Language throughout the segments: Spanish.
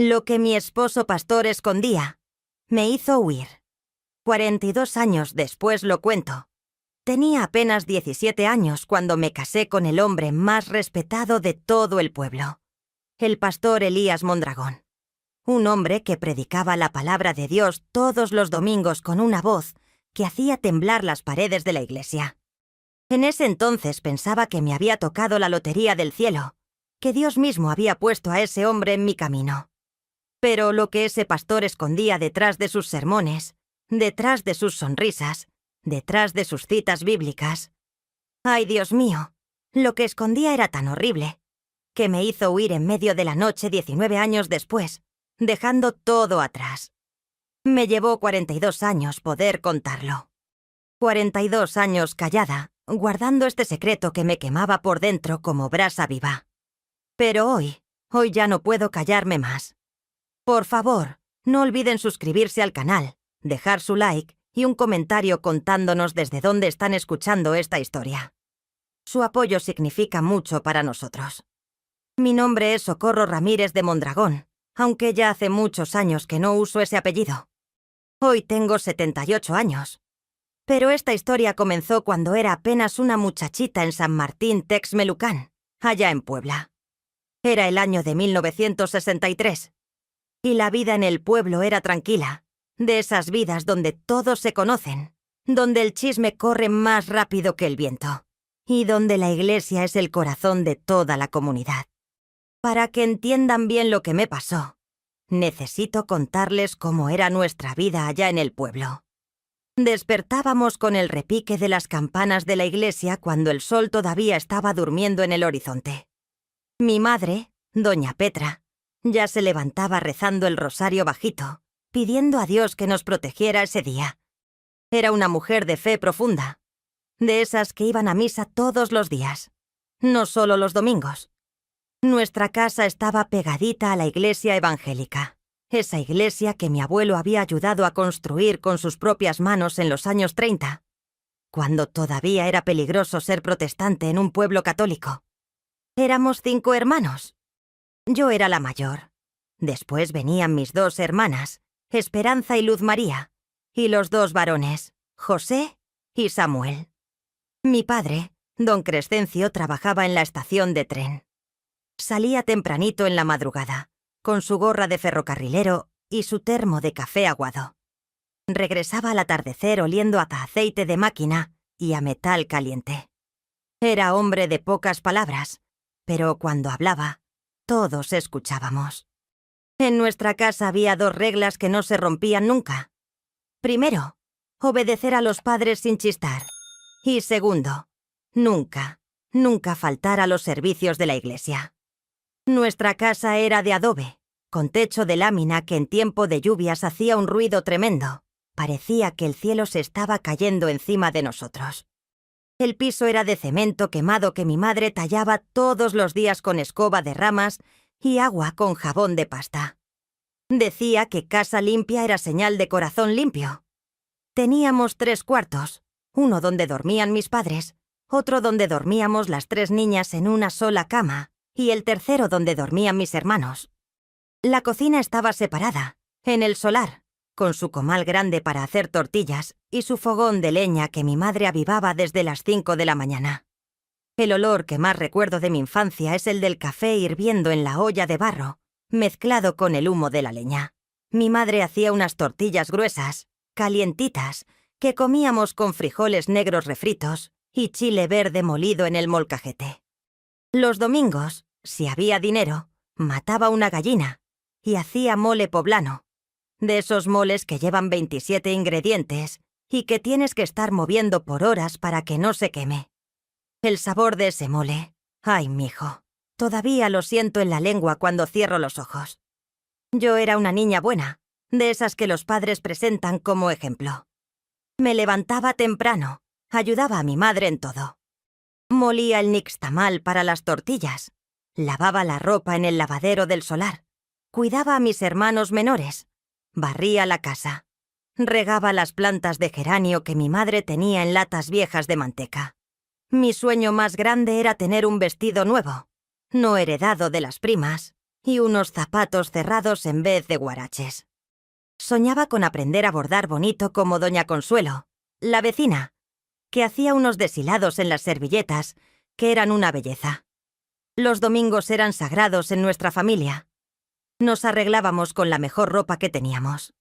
Lo que mi esposo pastor escondía me hizo huir. 42 años después lo cuento. Tenía apenas 17 años cuando me casé con el hombre más respetado de todo el pueblo, el pastor Elías Mondragón. Un hombre que predicaba la palabra de Dios todos los domingos con una voz que hacía temblar las paredes de la iglesia. En ese entonces pensaba que me había tocado la lotería del cielo, que Dios mismo había puesto a ese hombre en mi camino. Pero lo que ese pastor escondía detrás de sus sermones, detrás de sus sonrisas, detrás de sus citas bíblicas. ¡Ay, Dios mío! Lo que escondía era tan horrible, que me hizo huir en medio de la noche 19 años después, dejando todo atrás. Me llevó 42 años poder contarlo. 42 años callada, guardando este secreto que me quemaba por dentro como brasa viva. Pero hoy ya no puedo callarme más. Por favor, no olviden suscribirse al canal, dejar su like y un comentario contándonos desde dónde están escuchando esta historia. Su apoyo significa mucho para nosotros. Mi nombre es Socorro Ramírez de Mondragón, aunque ya hace muchos años que no uso ese apellido. Hoy tengo 78 años. Pero esta historia comenzó cuando era apenas una muchachita en San Martín Texmelucan, allá en Puebla. Era el año de 1963. Y la vida en el pueblo era tranquila, de esas vidas donde todos se conocen, donde el chisme corre más rápido que el viento, y donde la iglesia es el corazón de toda la comunidad. Para que entiendan bien lo que me pasó, necesito contarles cómo era nuestra vida allá en el pueblo. Despertábamos con el repique de las campanas de la iglesia cuando el sol todavía estaba durmiendo en el horizonte. Mi madre, doña Petra, ya se levantaba rezando el rosario bajito, pidiendo a Dios que nos protegiera ese día. Era una mujer de fe profunda, de esas que iban a misa todos los días, no solo los domingos. Nuestra casa estaba pegadita a la iglesia evangélica, esa iglesia que mi abuelo había ayudado a construir con sus propias manos en los años 30, cuando todavía era peligroso ser protestante en un pueblo católico. Éramos 5 hermanos. Yo era la mayor. Después venían mis 2 hermanas, Esperanza y Luz María, y los 2 varones, José y Samuel. Mi padre, don Crescencio, trabajaba en la estación de tren. Salía tempranito en la madrugada, con su gorra de ferrocarrilero y su termo de café aguado. Regresaba al atardecer oliendo a aceite de máquina y a metal caliente. Era hombre de pocas palabras, pero cuando hablaba, todos escuchábamos. En nuestra casa había 2 reglas que no se rompían nunca. Primero, obedecer a los padres sin chistar. Y segundo, nunca faltar a los servicios de la iglesia. Nuestra casa era de adobe, con techo de lámina que en tiempo de lluvias hacía un ruido tremendo. Parecía que el cielo se estaba cayendo encima de nosotros. El piso era de cemento quemado que mi madre tallaba todos los días con escoba de ramas y agua con jabón de pasta. Decía que casa limpia era señal de corazón limpio. Teníamos 3 cuartos, uno donde dormían mis padres, otro donde dormíamos las 3 niñas en una sola cama y el tercero donde dormían mis hermanos. La cocina estaba separada, en el solar, con su comal grande para hacer tortillas y su fogón de leña que mi madre avivaba desde las 5 de la mañana. El olor que más recuerdo de mi infancia es el del café hirviendo en la olla de barro, mezclado con el humo de la leña. Mi madre hacía unas tortillas gruesas, calientitas, que comíamos con frijoles negros refritos y chile verde molido en el molcajete. Los domingos, si había dinero, mataba una gallina y hacía mole poblano, de esos moles que llevan 27 ingredientes y que tienes que estar moviendo por horas para que no se queme. El sabor de ese mole, ay, mijo, todavía lo siento en la lengua cuando cierro los ojos. Yo era una niña buena, de esas que los padres presentan como ejemplo. Me levantaba temprano, ayudaba a mi madre en todo. Molía el nixtamal para las tortillas, lavaba la ropa en el lavadero del solar, cuidaba a mis hermanos menores, barría la casa, regaba las plantas de geranio que mi madre tenía en latas viejas de manteca. Mi sueño más grande era tener un vestido nuevo, no heredado de las primas, y unos zapatos cerrados en vez de guaraches. Soñaba con aprender a bordar bonito como doña Consuelo, la vecina, que hacía unos deshilados en las servilletas que eran una belleza. Los domingos eran sagrados en nuestra familia. Nos arreglábamos con la mejor ropa que teníamos.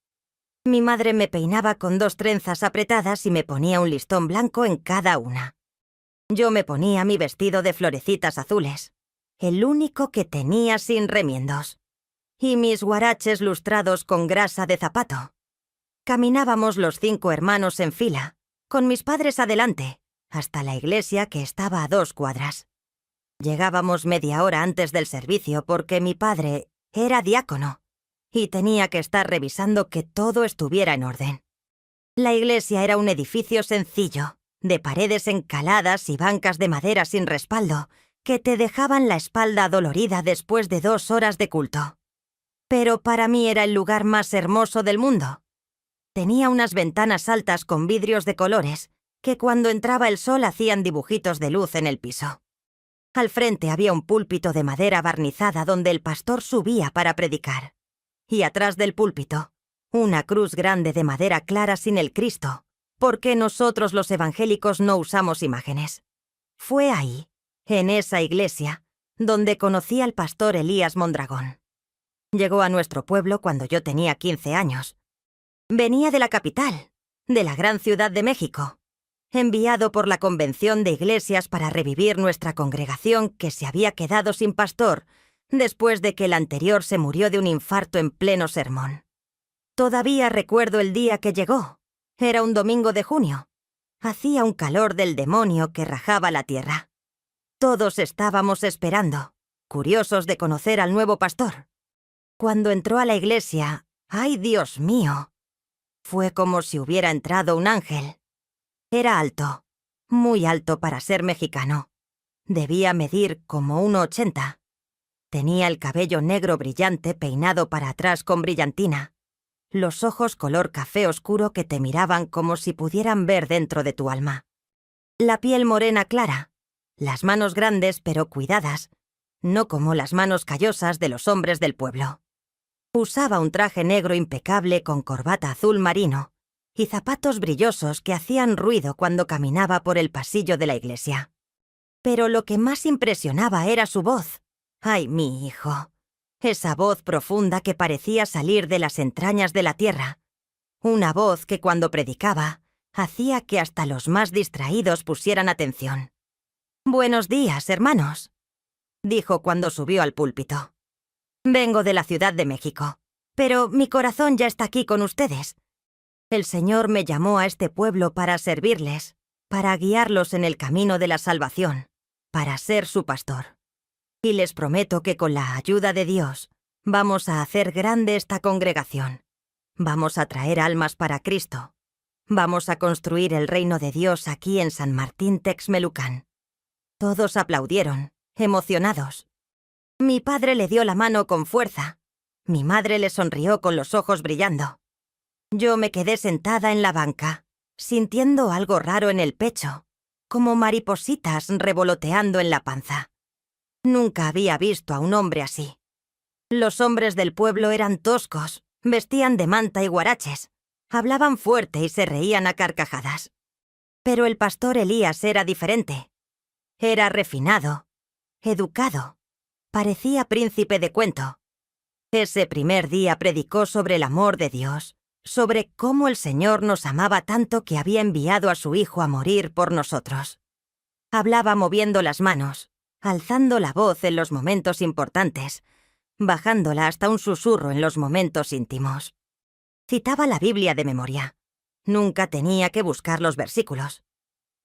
Mi madre me peinaba con 2 trenzas apretadas y me ponía un listón blanco en cada una. Yo me ponía mi vestido de florecitas azules, el único que tenía sin remiendos, y mis guaraches lustrados con grasa de zapato. Caminábamos los 5 hermanos en fila, con mis padres adelante, hasta la iglesia que estaba a 2 cuadras. Llegábamos media hora antes del servicio porque mi padre era diácono y tenía que estar revisando que todo estuviera en orden. La iglesia era un edificio sencillo, de paredes encaladas y bancas de madera sin respaldo, que te dejaban la espalda dolorida después de 2 horas de culto. Pero para mí era el lugar más hermoso del mundo. Tenía unas ventanas altas con vidrios de colores, que cuando entraba el sol hacían dibujitos de luz en el piso. Al frente había un púlpito de madera barnizada donde el pastor subía para predicar. Y atrás del púlpito, una cruz grande de madera clara sin el Cristo, porque nosotros los evangélicos no usamos imágenes. Fue ahí, en esa iglesia, donde conocí al pastor Elías Mondragón. Llegó a nuestro pueblo cuando yo tenía 15 años. Venía de la capital, de la gran ciudad de México, enviado por la Convención de Iglesias para revivir nuestra congregación que se había quedado sin pastor después de que el anterior se murió de un infarto en pleno sermón. Todavía recuerdo el día que llegó. Era un domingo de junio. Hacía un calor del demonio que rajaba la tierra. Todos estábamos esperando, curiosos de conocer al nuevo pastor. Cuando entró a la iglesia, ¡ay, Dios mío! Fue como si hubiera entrado un ángel. Era alto, muy alto para ser mexicano. Debía medir como 1,80. Tenía el cabello negro brillante peinado para atrás con brillantina, los ojos color café oscuro que te miraban como si pudieran ver dentro de tu alma. La piel morena clara, las manos grandes pero cuidadas, no como las manos callosas de los hombres del pueblo. Usaba un traje negro impecable con corbata azul marino y zapatos brillosos que hacían ruido cuando caminaba por el pasillo de la iglesia. Pero lo que más impresionaba era su voz. ¡Ay, mi hijo! Esa voz profunda que parecía salir de las entrañas de la tierra. Una voz que cuando predicaba hacía que hasta los más distraídos pusieran atención. «Buenos días, hermanos», dijo cuando subió al púlpito. «Vengo de la Ciudad de México, pero mi corazón ya está aquí con ustedes. El Señor me llamó a este pueblo para servirles, para guiarlos en el camino de la salvación, para ser su pastor. Y les prometo que con la ayuda de Dios vamos a hacer grande esta congregación. Vamos a traer almas para Cristo. Vamos a construir el reino de Dios aquí en San Martín Texmelucan». Todos aplaudieron, emocionados. Mi padre le dio la mano con fuerza. Mi madre le sonrió con los ojos brillando. Yo me quedé sentada en la banca, sintiendo algo raro en el pecho, como maripositas revoloteando en la panza. Nunca había visto a un hombre así. Los hombres del pueblo eran toscos, vestían de manta y guaraches, hablaban fuerte y se reían a carcajadas. Pero el pastor Elías era diferente. Era refinado, educado, parecía príncipe de cuento. Ese primer día predicó sobre el amor de Dios, sobre cómo el Señor nos amaba tanto que había enviado a su Hijo a morir por nosotros. Hablaba moviendo las manos, alzando la voz en los momentos importantes, bajándola hasta un susurro en los momentos íntimos. Citaba la Biblia de memoria. Nunca tenía que buscar los versículos.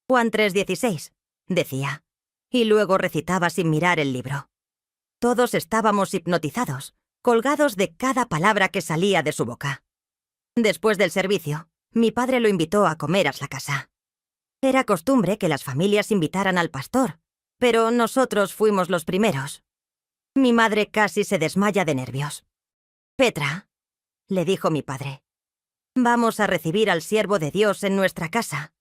Juan 3:16, decía, y luego recitaba sin mirar el libro. Todos estábamos hipnotizados, colgados de cada palabra que salía de su boca. Después del servicio, mi padre lo invitó a comer a la casa. Era costumbre que las familias invitaran al pastor, pero nosotros fuimos los primeros. Mi madre casi se desmaya de nervios. «Petra», le dijo mi padre, «vamos a recibir al siervo de Dios en nuestra casa.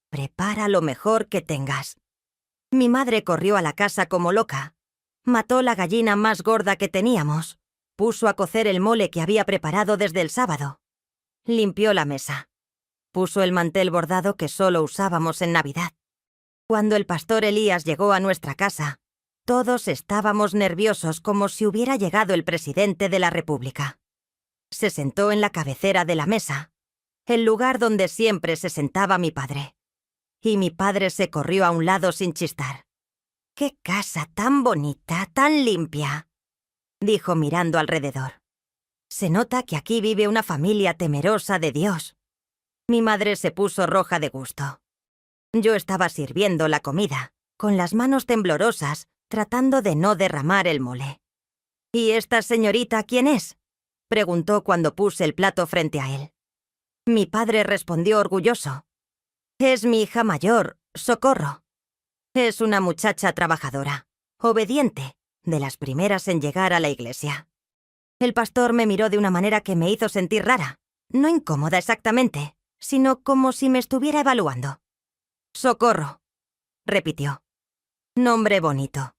Prepara lo mejor que tengas». Mi madre corrió a la casa como loca. Mató la gallina más gorda que teníamos. Puso a cocer el mole que había preparado desde el sábado. Limpió la mesa. Puso el mantel bordado que solo usábamos en Navidad. Cuando el pastor Elías llegó a nuestra casa, todos estábamos nerviosos como si hubiera llegado el presidente de la República. Se sentó en la cabecera de la mesa, el lugar donde siempre se sentaba mi padre. Y mi padre se corrió a un lado sin chistar. «¡Qué casa tan bonita, tan limpia!», dijo mirando alrededor. «Se nota que aquí vive una familia temerosa de Dios». Mi madre se puso roja de gusto. Yo estaba sirviendo la comida, con las manos temblorosas, tratando de no derramar el mole. «¿Y esta señorita quién es?», preguntó cuando puse el plato frente a él. Mi padre respondió orgulloso. «Es mi hija mayor, Socorro. Es una muchacha trabajadora, obediente, de las primeras en llegar a la iglesia». El pastor me miró de una manera que me hizo sentir rara, no incómoda exactamente, sino como si me estuviera evaluando. «Socorro», repitió. «Nombre bonito.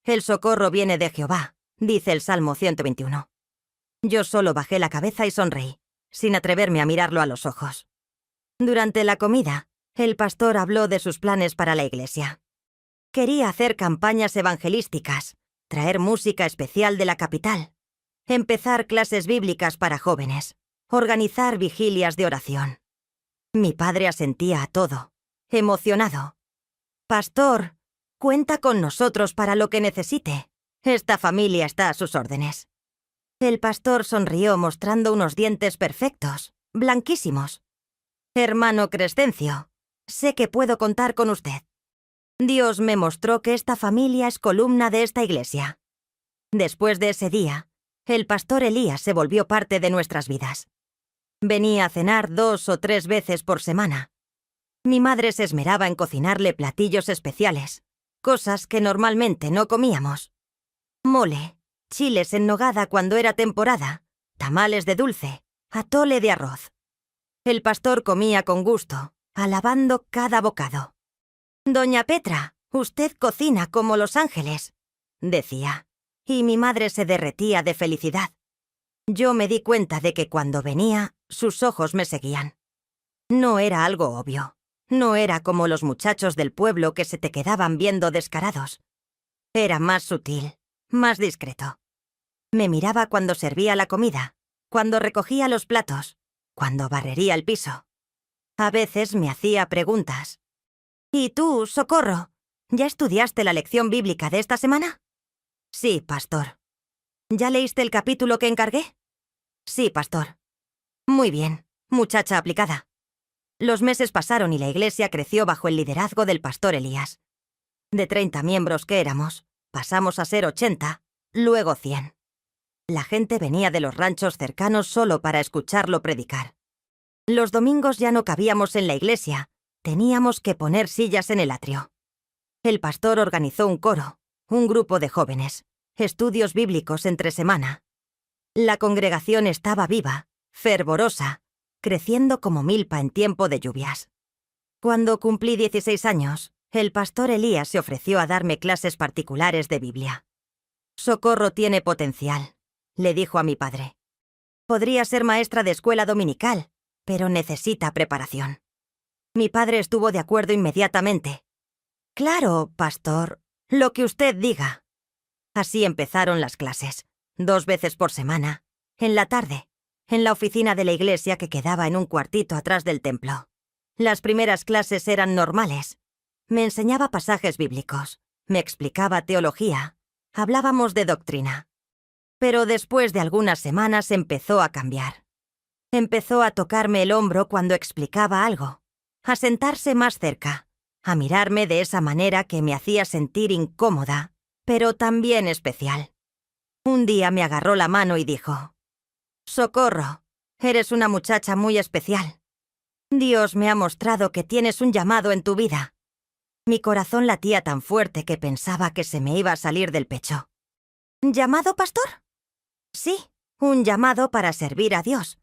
El socorro viene de Jehová», dice el Salmo 121. Yo solo bajé la cabeza y sonreí, sin atreverme a mirarlo a los ojos. Durante la comida, el pastor habló de sus planes para la iglesia. Quería hacer campañas evangelísticas, traer música especial de la capital, empezar clases bíblicas para jóvenes, organizar vigilias de oración. Mi padre asentía a todo, emocionado. «Pastor, cuenta con nosotros para lo que necesite. Esta familia está a sus órdenes». El pastor sonrió mostrando unos dientes perfectos, blanquísimos. «Hermano Crescencio, sé que puedo contar con usted. Dios me mostró que esta familia es columna de esta iglesia». Después de ese día, el pastor Elías se volvió parte de nuestras vidas. Venía a cenar 2 o 3 veces por semana. Mi madre se esmeraba en cocinarle platillos especiales, cosas que normalmente no comíamos. Mole, chiles en nogada cuando era temporada, tamales de dulce, atole de arroz. El pastor comía con gusto, alabando cada bocado. «Doña Petra, usted cocina como los ángeles», decía, y mi madre se derretía de felicidad. Yo me di cuenta de que cuando venía, sus ojos me seguían. No era algo obvio. No era como los muchachos del pueblo que se te quedaban viendo descarados. Era más sutil, más discreto. Me miraba cuando servía la comida, cuando recogía los platos, cuando barrería el piso. A veces me hacía preguntas. «¿Y tú, Socorro, ya estudiaste la lección bíblica de esta semana?» «Sí, pastor». «¿Ya leíste el capítulo que encargué?» «Sí, pastor». «Muy bien, muchacha aplicada». Los meses pasaron y la iglesia creció bajo el liderazgo del pastor Elías. De 30 miembros que éramos, pasamos a ser 80, luego 100. La gente venía de los ranchos cercanos solo para escucharlo predicar. Los domingos ya no cabíamos en la iglesia, teníamos que poner sillas en el atrio. El pastor organizó un coro, un grupo de jóvenes, estudios bíblicos entre semana. La congregación estaba viva, fervorosa, creciendo como milpa en tiempo de lluvias. Cuando cumplí 16 años, el pastor Elías se ofreció a darme clases particulares de Biblia. «Socorro tiene potencial», le dijo a mi padre. «Podría ser maestra de escuela dominical, pero necesita preparación». Mi padre estuvo de acuerdo inmediatamente. «Claro, pastor, lo que usted diga». Así empezaron las clases, 2 veces por semana, en la tarde, en la oficina de la iglesia que quedaba en un cuartito atrás del templo. Las primeras clases eran normales. Me enseñaba pasajes bíblicos, me explicaba teología, hablábamos de doctrina. Pero después de algunas semanas empezó a cambiar. Empezó a tocarme el hombro cuando explicaba algo, a sentarse más cerca, a mirarme de esa manera que me hacía sentir incómoda, pero también especial. Un día me agarró la mano y dijo: «Socorro, eres una muchacha muy especial. Dios me ha mostrado que tienes un llamado en tu vida». Mi corazón latía tan fuerte que pensaba que se me iba a salir del pecho. «¿Llamado, pastor?» «Sí, un llamado para servir a Dios.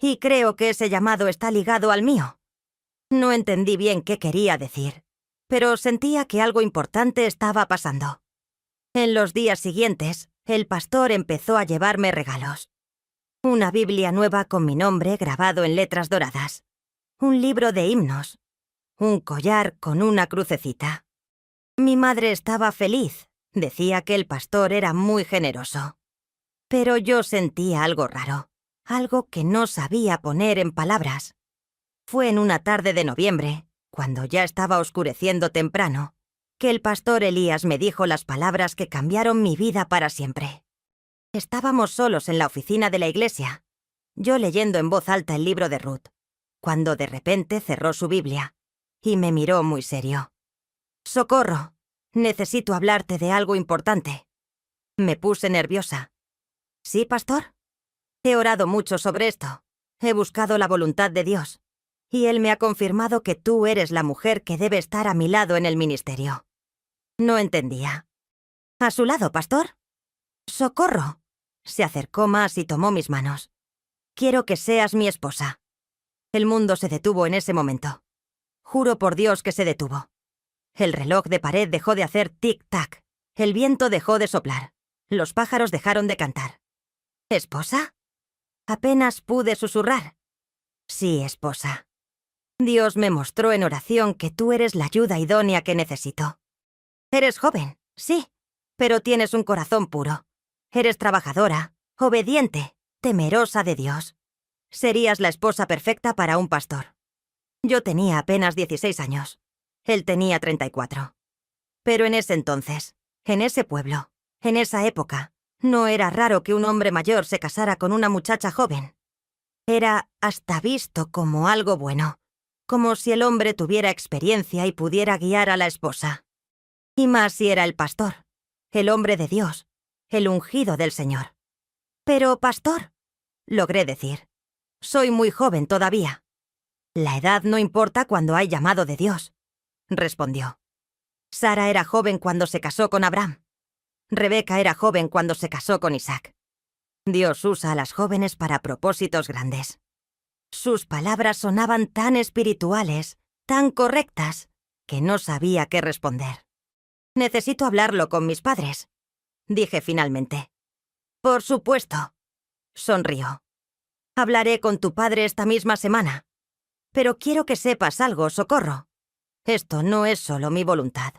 Y creo que ese llamado está ligado al mío». No entendí bien qué quería decir, pero sentía que algo importante estaba pasando. En los días siguientes, el pastor empezó a llevarme regalos. Una Biblia nueva con mi nombre grabado en letras doradas. Un libro de himnos. Un collar con una crucecita. Mi madre estaba feliz. Decía que el pastor era muy generoso. Pero yo sentía algo raro, algo que no sabía poner en palabras. Fue en una tarde de noviembre, cuando ya estaba oscureciendo temprano, que el pastor Elías me dijo las palabras que cambiaron mi vida para siempre. Estábamos solos en la oficina de la iglesia, yo leyendo en voz alta el libro de Ruth, cuando de repente cerró su Biblia y me miró muy serio. «Socorro, necesito hablarte de algo importante». Me puse nerviosa. «¿Sí, pastor? He orado mucho sobre esto. He buscado la voluntad de Dios. Y Él me ha confirmado que tú eres la mujer que debe estar a mi lado en el ministerio». No entendía. «¿A su lado, pastor?» «¡Socorro!». Se acercó más y tomó mis manos. «Quiero que seas mi esposa». El mundo se detuvo en ese momento. Juro por Dios que se detuvo. El reloj de pared dejó de hacer tic-tac. El viento dejó de soplar. Los pájaros dejaron de cantar. «¿Esposa?». Apenas pude susurrar. «Sí, esposa. Dios me mostró en oración que tú eres la ayuda idónea que necesito. Eres joven, sí, pero tienes un corazón puro. Eres trabajadora, obediente, temerosa de Dios. Serías la esposa perfecta para un pastor». Yo tenía apenas 16 años. Él tenía 34. Pero en ese entonces, en ese pueblo, en esa época, no era raro que un hombre mayor se casara con una muchacha joven. Era hasta visto como algo bueno, como si el hombre tuviera experiencia y pudiera guiar a la esposa. Y más si era el pastor, el hombre de Dios, el ungido del Señor. «Pero, pastor», logré decir, «soy muy joven todavía». «La edad no importa cuando hay llamado de Dios», respondió. «Sara era joven cuando se casó con Abraham. Rebeca era joven cuando se casó con Isaac. Dios usa a las jóvenes para propósitos grandes». Sus palabras sonaban tan espirituales, tan correctas, que no sabía qué responder. «Necesito hablarlo con mis padres», dije finalmente. «Por supuesto», sonrió. «Hablaré con tu padre esta misma semana. Pero quiero que sepas algo, Socorro. Esto no es solo mi voluntad.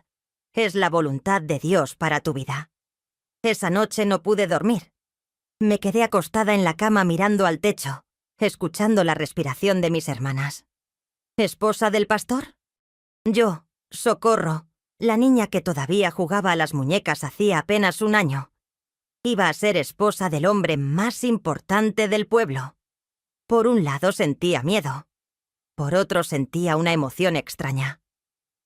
Es la voluntad de Dios para tu vida». Esa noche no pude dormir. Me quedé acostada en la cama mirando al techo, escuchando la respiración de mis hermanas. ¿Esposa del pastor? Yo, Socorro, la niña que todavía jugaba a las muñecas hacía apenas un año, iba a ser esposa del hombre más importante del pueblo. Por un lado sentía miedo. Por otro sentía una emoción extraña.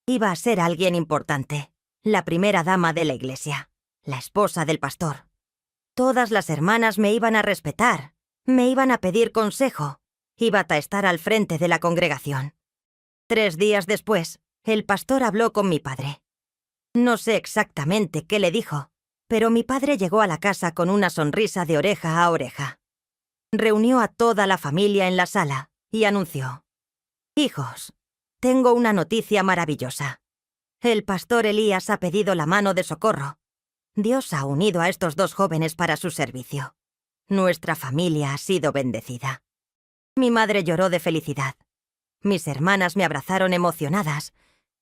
Iba a ser alguien importante, la primera dama de la iglesia, la esposa del pastor. Todas las hermanas me iban a respetar, me iban a pedir consejo, iba a estar al frente de la congregación. 3 días después, el pastor habló con mi padre. No sé exactamente qué le dijo, pero mi padre llegó a la casa con una sonrisa de oreja a oreja. Reunió a toda la familia en la sala y anunció: «Hijos, tengo una noticia maravillosa. El pastor Elías ha pedido la mano de Socorro. Dios ha unido a estos 2 jóvenes para su servicio. Nuestra familia ha sido bendecida». Mi madre lloró de felicidad. Mis hermanas me abrazaron emocionadas.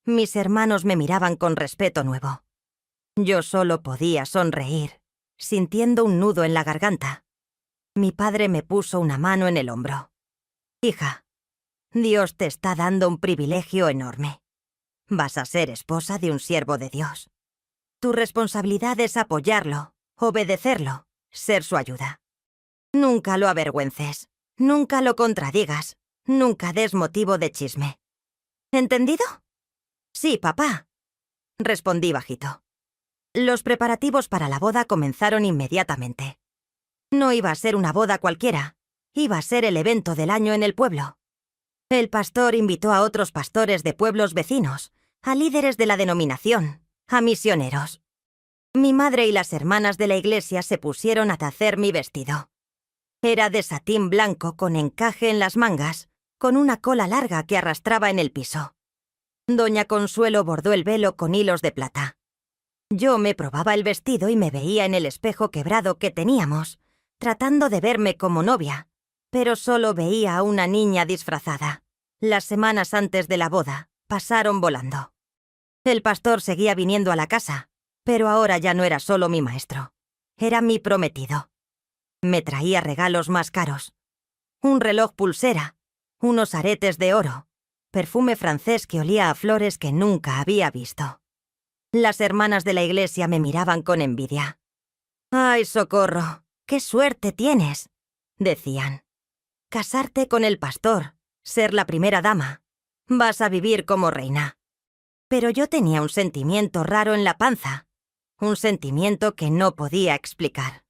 Mis hermanos me miraban con respeto nuevo. Yo solo podía sonreír, sintiendo un nudo en la garganta. Mi padre me puso una mano en el hombro. «Hija, Dios te está dando un privilegio enorme. Vas a ser esposa de un siervo de Dios. Tu responsabilidad es apoyarlo, obedecerlo, ser su ayuda. Nunca lo avergüences, nunca lo contradigas, nunca des motivo de chisme. ¿Entendido?» «Sí, papá», respondí bajito. Los preparativos para la boda comenzaron inmediatamente. No iba a ser una boda cualquiera, iba a ser el evento del año en el pueblo. El pastor invitó a otros pastores de pueblos vecinos, a líderes de la denominación, a misioneros. Mi madre y las hermanas de la iglesia se pusieron a tecer mi vestido. Era de satín blanco con encaje en las mangas, con una cola larga que arrastraba en el piso. Doña Consuelo bordó el velo con hilos de plata. Yo me probaba el vestido y me veía en el espejo quebrado que teníamos, tratando de verme como novia, pero solo veía a una niña disfrazada. Las semanas antes de la boda pasaron volando. El pastor seguía viniendo a la casa, pero ahora ya no era solo mi maestro. Era mi prometido. Me traía regalos más caros. Un reloj pulsera, unos aretes de oro, perfume francés que olía a flores que nunca había visto. Las hermanas de la iglesia me miraban con envidia. «¡Ay, Socorro! ¡Qué suerte tienes!», decían. «Casarte con el pastor, ser la primera dama. Vas a vivir como reina». Pero yo tenía un sentimiento raro en la panza, un sentimiento que no podía explicar.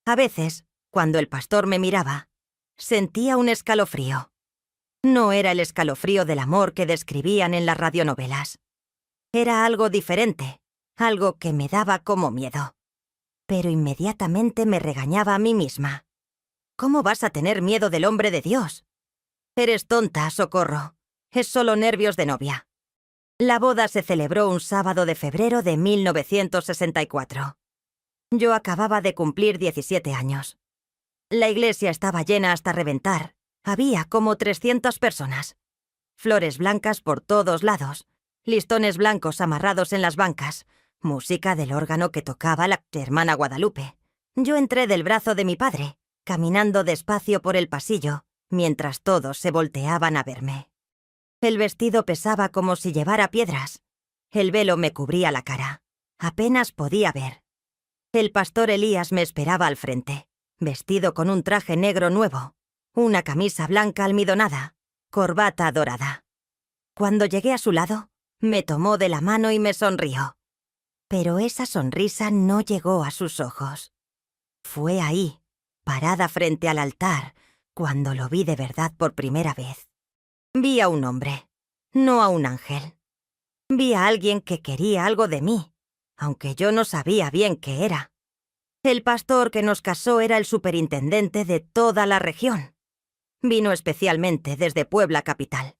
A veces, cuando el pastor me miraba, sentía un escalofrío. No era el escalofrío del amor que describían en las radionovelas. Era algo diferente, algo que me daba como miedo. Pero inmediatamente me regañaba a mí misma. «¿Cómo vas a tener miedo del hombre de Dios? Eres tonta, Socorro. Es solo nervios de novia». La boda se celebró un sábado de febrero de 1964. Yo acababa de cumplir 17 años. La iglesia estaba llena hasta reventar. Había como 300 personas. Flores blancas por todos lados, listones blancos amarrados en las bancas, música del órgano que tocaba la hermana Guadalupe. Yo entré del brazo de mi padre, caminando despacio por el pasillo, mientras todos se volteaban a verme. El vestido pesaba como si llevara piedras. El velo me cubría la cara. Apenas podía ver. El pastor Elías me esperaba al frente, vestido con un traje negro nuevo, una camisa blanca almidonada, corbata dorada. Cuando llegué a su lado, me tomó de la mano y me sonrió. Pero esa sonrisa no llegó a sus ojos. Fue ahí, parada frente al altar, cuando lo vi de verdad por primera vez. Vi a un hombre, no a un ángel. Vi a alguien que quería algo de mí, aunque yo no sabía bien qué era. El pastor que nos casó era el superintendente de toda la región. Vino especialmente desde Puebla capital.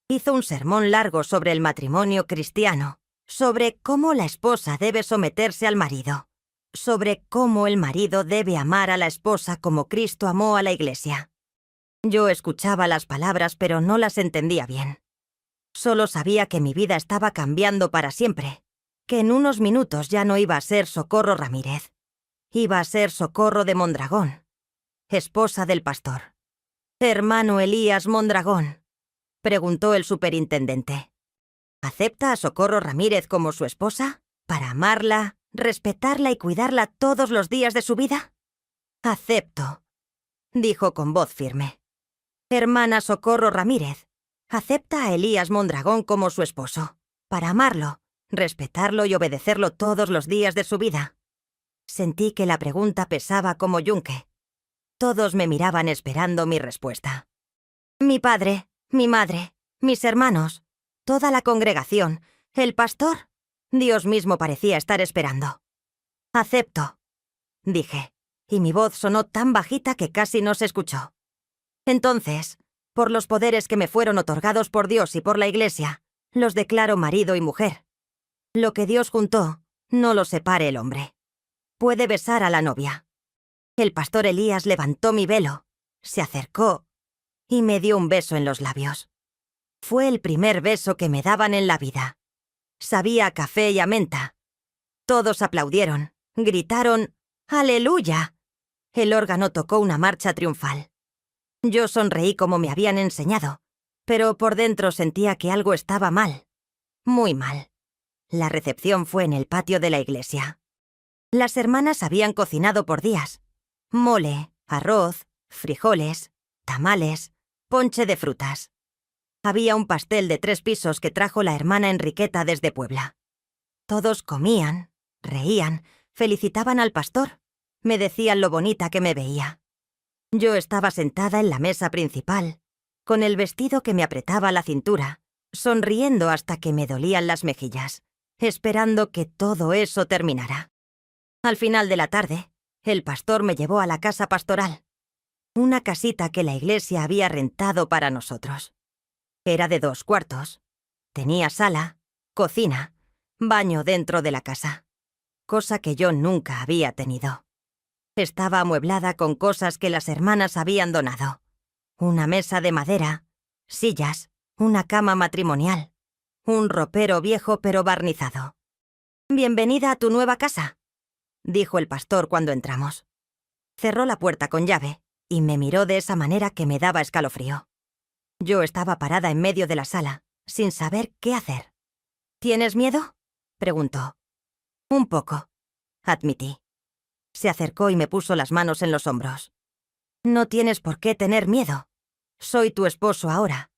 Hizo un sermón largo sobre el matrimonio cristiano, sobre cómo la esposa debe someterse al marido, sobre cómo el marido debe amar a la esposa como Cristo amó a la iglesia. Yo escuchaba las palabras, pero no las entendía bien. Solo sabía que mi vida estaba cambiando para siempre, que en unos minutos ya no iba a ser Socorro Ramírez. Iba a ser Socorro de Mondragón, esposa del pastor. «Hermano Elías Mondragón», preguntó el superintendente. «¿Acepta a Socorro Ramírez como su esposa, para amarla, respetarla y cuidarla todos los días de su vida?» «Acepto», dijo con voz firme. «Hermana Socorro Ramírez, ¿acepta a Elías Mondragón como su esposo, para amarlo, respetarlo y obedecerlo todos los días de su vida?» Sentí que la pregunta pesaba como yunque. Todos me miraban esperando mi respuesta. Mi padre, mi madre, mis hermanos, toda la congregación, el pastor, Dios mismo parecía estar esperando. «Acepto», dije, y mi voz sonó tan bajita que casi no se escuchó. «Entonces, por los poderes que me fueron otorgados por Dios y por la Iglesia, los declaro marido y mujer. Lo que Dios juntó, no lo separe el hombre. Puede besar a la novia». El pastor Elías levantó mi velo, se acercó y me dio un beso en los labios. Fue el primer beso que me daban en la vida. Sabía a café y a menta. Todos aplaudieron, gritaron «¡Aleluya!». El órgano tocó una marcha triunfal. Yo sonreí como me habían enseñado, pero por dentro sentía que algo estaba mal. Muy mal. La recepción fue en el patio de la iglesia. Las hermanas habían cocinado por días. Mole, arroz, frijoles, tamales, ponche de frutas. Había un pastel de 3 pisos que trajo la hermana Enriqueta desde Puebla. Todos comían, reían, felicitaban al pastor, me decían lo bonita que me veía. Yo estaba sentada en la mesa principal, con el vestido que me apretaba la cintura, sonriendo hasta que me dolían las mejillas, esperando que todo eso terminara. Al final de la tarde, el pastor me llevó a la casa pastoral, una casita que la iglesia había rentado para nosotros. Era de 2 cuartos. Tenía sala, cocina, baño dentro de la casa. cosa que yo nunca había tenido. Estaba amueblada con cosas que las hermanas habían donado. Una mesa de madera, sillas, una cama matrimonial, un ropero viejo pero barnizado. «Bienvenida a tu nueva casa», dijo el pastor cuando entramos. Cerró la puerta con llave y me miró de esa manera que me daba escalofrío. Yo estaba parada en medio de la sala, sin saber qué hacer. «¿Tienes miedo?», preguntó. «Un poco», admití. Se acercó y me puso las manos en los hombros. «No tienes por qué tener miedo. Soy tu esposo ahora.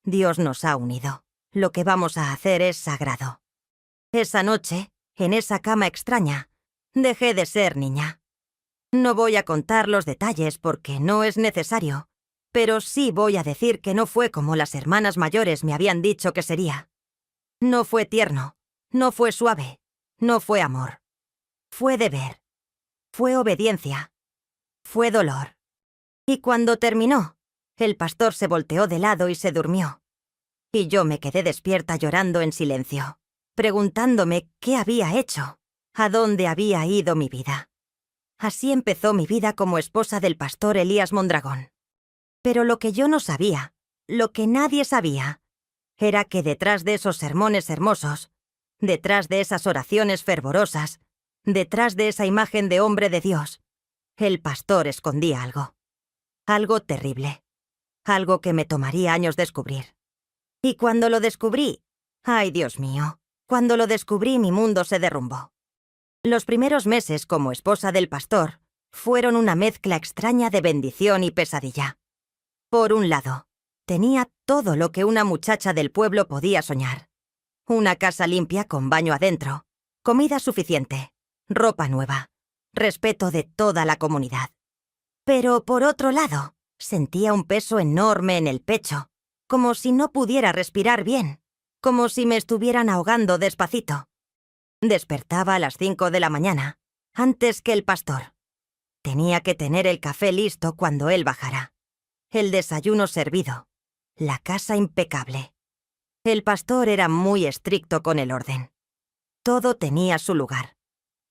Dios nos ha unido. Lo que vamos a hacer es sagrado». Esa noche, en esa cama extraña, dejé de ser niña. No voy a contar los detalles porque no es necesario, pero sí voy a decir que no fue como las hermanas mayores me habían dicho que sería. No fue tierno, no fue suave, no fue amor. Fue deber. Fue obediencia. Fue dolor. Y cuando terminó, el pastor se volteó de lado y se durmió. Y yo me quedé despierta llorando en silencio, preguntándome qué había hecho, a dónde había ido mi vida. Así empezó mi vida como esposa del pastor Elías Mondragón. Pero lo que yo no sabía, lo que nadie sabía, era que detrás de esos sermones hermosos, detrás de esas oraciones fervorosas, detrás de esa imagen de hombre de Dios, el pastor escondía algo. Algo terrible. Algo que me tomaría años descubrir. Y cuando lo descubrí, ¡ay, Dios mío! Cuando lo descubrí, mi mundo se derrumbó. Los primeros meses como esposa del pastor fueron una mezcla extraña de bendición y pesadilla. Por un lado, tenía todo lo que una muchacha del pueblo podía soñar. Una casa limpia con baño adentro, comida suficiente, ropa nueva, respeto de toda la comunidad. Pero por otro lado, sentía un peso enorme en el pecho, como si no pudiera respirar bien, como si me estuvieran ahogando despacito. Despertaba a las 5 de la mañana, antes que el pastor. Tenía que tener el café listo cuando él bajara. El desayuno servido. La casa impecable. El pastor era muy estricto con el orden. Todo tenía su lugar.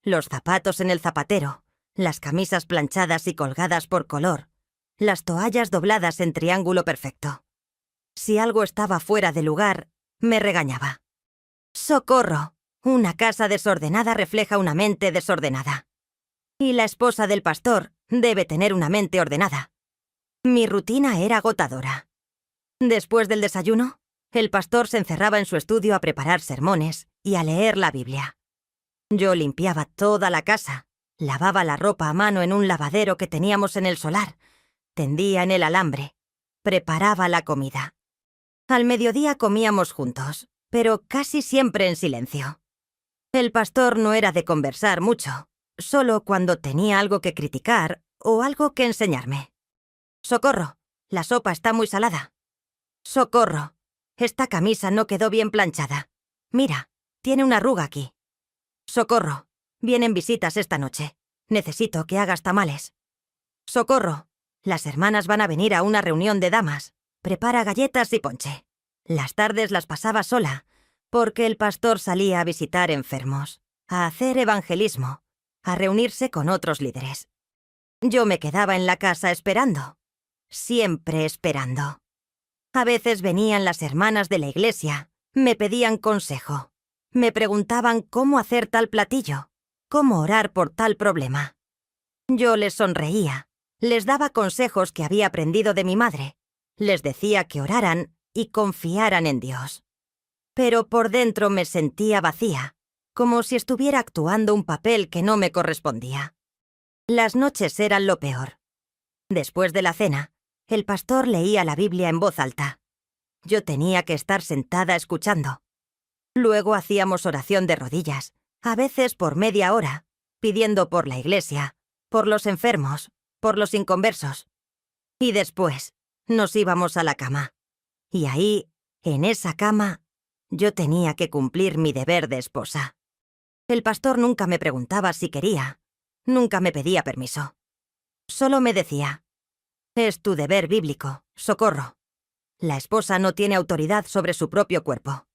Los zapatos en el zapatero, las camisas planchadas y colgadas por color, las toallas dobladas en triángulo perfecto. Si algo estaba fuera de lugar, me regañaba. ¡Socorro! Una casa desordenada refleja una mente desordenada. Y la esposa del pastor debe tener una mente ordenada. Mi rutina era agotadora. Después del desayuno, el pastor se encerraba en su estudio a preparar sermones y a leer la Biblia. Yo limpiaba toda la casa, lavaba la ropa a mano en un lavadero que teníamos en el solar, tendía en el alambre, preparaba la comida. Al mediodía comíamos juntos, pero casi siempre en silencio. El pastor no era de conversar mucho, solo cuando tenía algo que criticar o algo que enseñarme. «Socorro, la sopa está muy salada». «Socorro, esta camisa no quedó bien planchada. Mira, tiene una arruga aquí». «Socorro, vienen visitas esta noche. Necesito que hagas tamales». «Socorro, las hermanas van a venir a una reunión de damas. Prepara galletas y ponche». Las tardes las pasaba sola, porque el pastor salía a visitar enfermos, a hacer evangelismo, a reunirse con otros líderes. Yo me quedaba en la casa esperando, siempre esperando. A veces venían las hermanas de la iglesia, me pedían consejo, me preguntaban cómo hacer tal platillo, cómo orar por tal problema. Yo les sonreía, les daba consejos que había aprendido de mi madre, les decía que oraran y confiaran en Dios. Pero por dentro me sentía vacía, como si estuviera actuando un papel que no me correspondía. Las noches eran lo peor. Después de la cena, el pastor leía la Biblia en voz alta. Yo tenía que estar sentada escuchando. Luego hacíamos oración de rodillas, a veces por media hora, pidiendo por la iglesia, por los enfermos, por los inconversos. Y después nos íbamos a la cama. Y ahí, en esa cama, yo tenía que cumplir mi deber de esposa. El pastor nunca me preguntaba si quería, nunca me pedía permiso. Solo me decía: «Es tu deber bíblico, Socorro. La esposa no tiene autoridad sobre su propio cuerpo».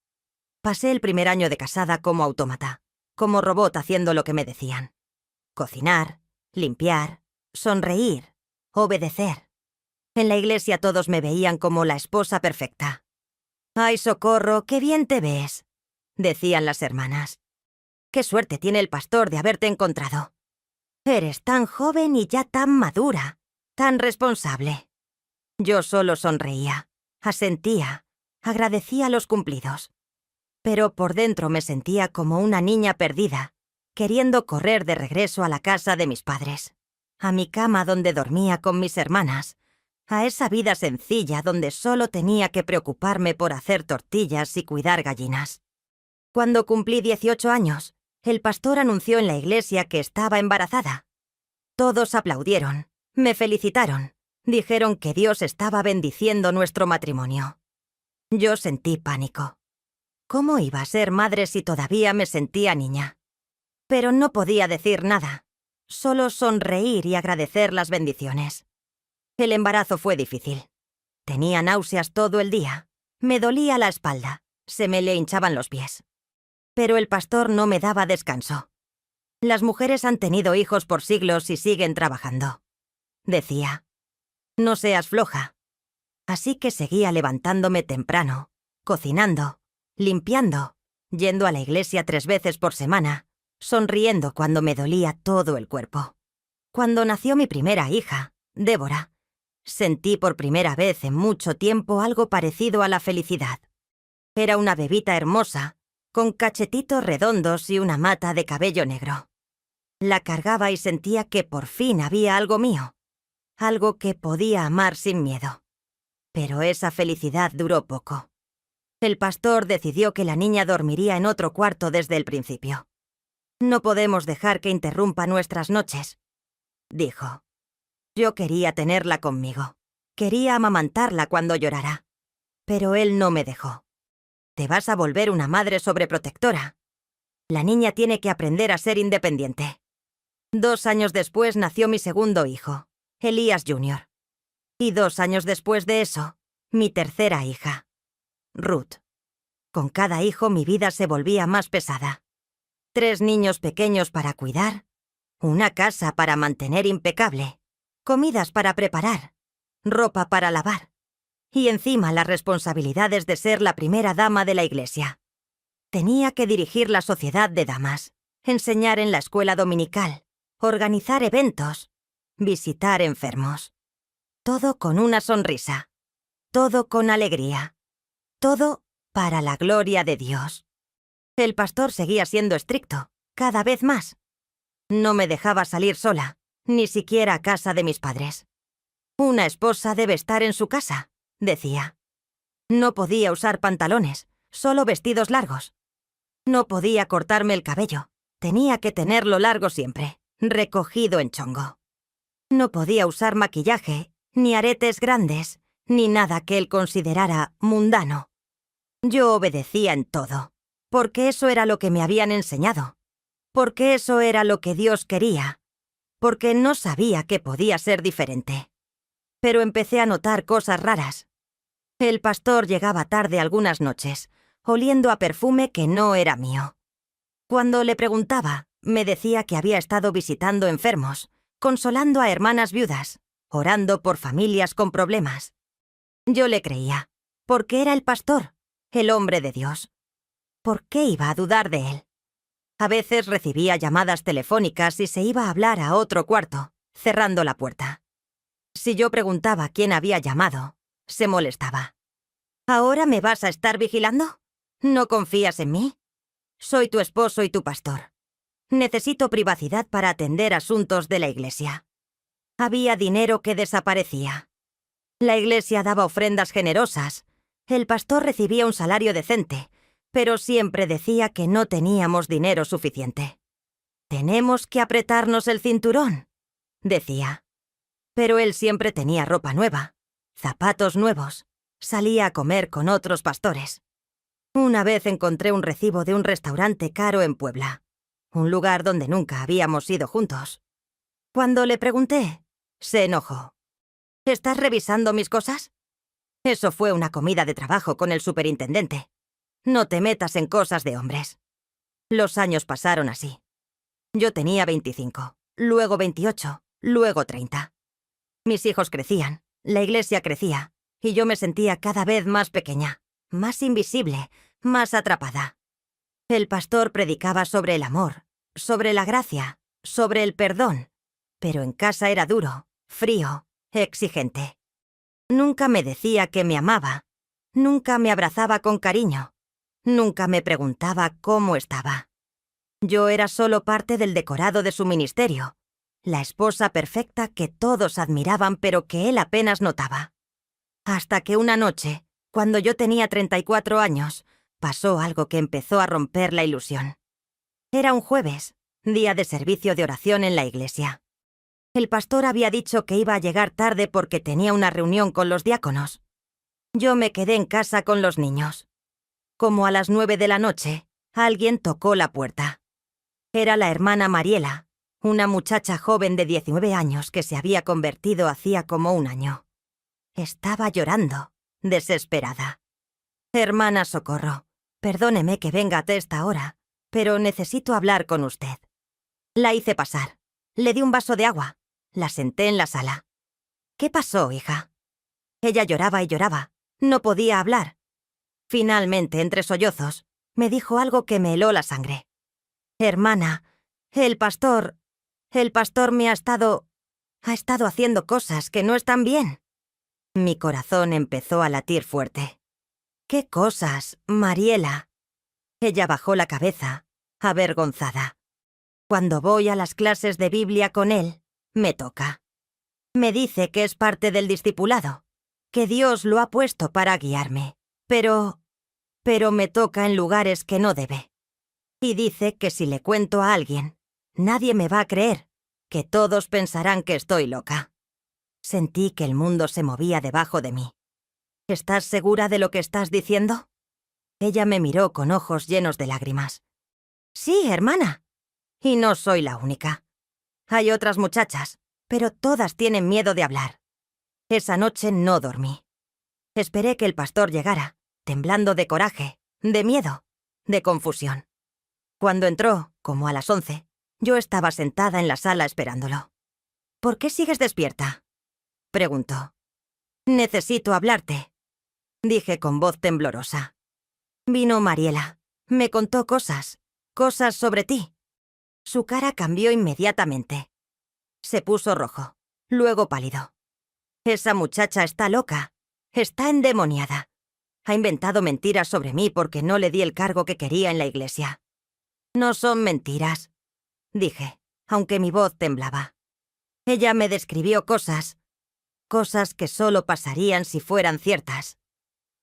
Pasé el primer año de casada como autómata, como robot haciendo lo que me decían. Cocinar, limpiar, sonreír, obedecer. En la iglesia todos me veían como la esposa perfecta. «¡Ay, socorro, qué bien te ves!», decían las hermanas. «Qué suerte tiene el pastor de haberte encontrado. Eres tan joven y ya tan madura, tan responsable». Yo solo sonreía, asentía, agradecía los cumplidos. Pero por dentro me sentía como una niña perdida, queriendo correr de regreso a la casa de mis padres, a mi cama donde dormía con mis hermanas, a esa vida sencilla donde solo tenía que preocuparme por hacer tortillas y cuidar gallinas. Cuando cumplí 18 años, el pastor anunció en la iglesia que estaba embarazada. Todos aplaudieron, me felicitaron, dijeron que Dios estaba bendiciendo nuestro matrimonio. Yo sentí pánico. ¿Cómo iba a ser madre si todavía me sentía niña? Pero no podía decir nada, solo sonreír y agradecer las bendiciones. El embarazo fue difícil. Tenía náuseas todo el día, me dolía la espalda, se me le hinchaban los pies. Pero el pastor no me daba descanso. Las mujeres han tenido hijos por siglos y siguen trabajando. Decía, no seas floja. Así que seguía levantándome temprano, cocinando, limpiando, yendo a la iglesia 3 veces por semana, sonriendo cuando me dolía todo el cuerpo. Cuando nació mi primera hija, Débora, sentí por primera vez en mucho tiempo algo parecido a la felicidad. Era una bebita hermosa, con cachetitos redondos y una mata de cabello negro. La cargaba y sentía que por fin había algo mío, algo que podía amar sin miedo. Pero esa felicidad duró poco. El pastor decidió que la niña dormiría en otro cuarto desde el principio. «No podemos dejar que interrumpa nuestras noches», dijo. Yo quería tenerla conmigo. Quería amamantarla cuando llorara. Pero él no me dejó. «Te vas a volver una madre sobreprotectora. La niña tiene que aprender a ser independiente». 2 años después nació mi segundo hijo, Elías Jr. Y 2 años después de eso, mi tercera hija, Ruth. Con cada hijo mi vida se volvía más pesada. 3 niños pequeños para cuidar, una casa para mantener impecable, comidas para preparar, ropa para lavar, y encima las responsabilidades de ser la primera dama de la iglesia. Tenía que dirigir la sociedad de damas, enseñar en la escuela dominical, organizar eventos, visitar enfermos. Todo con una sonrisa, todo con alegría, todo para la gloria de Dios. El pastor seguía siendo estricto, cada vez más. No me dejaba salir sola, ni siquiera a casa de mis padres. «Una esposa debe estar en su casa», decía. No podía usar pantalones, solo vestidos largos. No podía cortarme el cabello, tenía que tenerlo largo siempre, recogido en chongo. No podía usar maquillaje, ni aretes grandes, ni nada que él considerara mundano. Yo obedecía en todo, porque eso era lo que me habían enseñado, porque eso era lo que Dios quería, porque no sabía que podía ser diferente. Pero empecé a notar cosas raras. El pastor llegaba tarde algunas noches, oliendo a perfume que no era mío. Cuando le preguntaba, me decía que había estado visitando enfermos, consolando a hermanas viudas, orando por familias con problemas. Yo le creía, porque era el pastor, el hombre de Dios. ¿Por qué iba a dudar de él? A veces recibía llamadas telefónicas y se iba a hablar a otro cuarto, cerrando la puerta. Si yo preguntaba quién había llamado, se molestaba. ¿Ahora me vas a estar vigilando? ¿No confías en mí? Soy tu esposo y tu pastor. Necesito privacidad para atender asuntos de la iglesia. Había dinero que desaparecía. La iglesia daba ofrendas generosas. El pastor recibía un salario decente, pero siempre decía que no teníamos dinero suficiente. «Tenemos que apretarnos el cinturón», decía. Pero él siempre tenía ropa nueva, zapatos nuevos, salía a comer con otros pastores. Una vez encontré un recibo de un restaurante caro en Puebla, un lugar donde nunca habíamos ido juntos. Cuando le pregunté, se enojó. «¿Estás revisando mis cosas? Eso fue una comida de trabajo con el superintendente. No te metas en cosas de hombres». Los años pasaron así. Yo tenía 25, luego 28, luego 30. Mis hijos crecían, la iglesia crecía, y yo me sentía cada vez más pequeña, más invisible, más atrapada. El pastor predicaba sobre el amor, sobre la gracia, sobre el perdón, pero en casa era duro, frío, exigente. Nunca me decía que me amaba, nunca me abrazaba con cariño, nunca me preguntaba cómo estaba. Yo era solo parte del decorado de su ministerio, la esposa perfecta que todos admiraban pero que él apenas notaba. Hasta que una noche, cuando yo tenía 34 años, pasó algo que empezó a romper la ilusión. Era un jueves, día de servicio de oración en la iglesia. El pastor había dicho que iba a llegar tarde porque tenía una reunión con los diáconos. Yo me quedé en casa con los niños. Como a las 9 de la noche, alguien tocó la puerta. Era la hermana Mariela, una muchacha joven de 19 años que se había convertido hacía como un año. Estaba llorando, desesperada. «Hermana Socorro, perdóneme que venga a esta hora, pero necesito hablar con usted». La hice pasar. Le di un vaso de agua. La senté en la sala. «¿Qué pasó, hija?» Ella lloraba y lloraba. No podía hablar. Finalmente, entre sollozos, me dijo algo que me heló la sangre. «Hermana, el pastor me ha estado haciendo cosas que no están bien». Mi corazón empezó a latir fuerte. «¿Qué cosas, Mariela?» Ella bajó la cabeza, avergonzada. «Cuando voy a las clases de Biblia con él, me toca. Me dice que es parte del discipulado, que Dios lo ha puesto para guiarme, pero me toca en lugares que no debe. Y dice que si le cuento a alguien, nadie me va a creer, que todos pensarán que estoy loca». Sentí que el mundo se movía debajo de mí. «¿Estás segura de lo que estás diciendo?» Ella me miró con ojos llenos de lágrimas. «Sí, hermana. Y no soy la única. Hay otras muchachas, pero todas tienen miedo de hablar. Esa noche no dormí. Esperé que el pastor llegara, temblando de coraje, de miedo, de confusión. Cuando entró, como a las 11, yo estaba sentada en la sala esperándolo. «¿Por qué sigues despierta?», preguntó. «Necesito hablarte», dije con voz temblorosa. «Vino Mariela. Me contó cosas sobre ti». Su cara cambió inmediatamente. Se puso rojo, luego pálido. «Esa muchacha está loca, está endemoniada. Ha inventado mentiras sobre mí porque no le di el cargo que quería en la iglesia». «No son mentiras», dije, aunque mi voz temblaba. Ella me describió cosas que solo pasarían si fueran ciertas.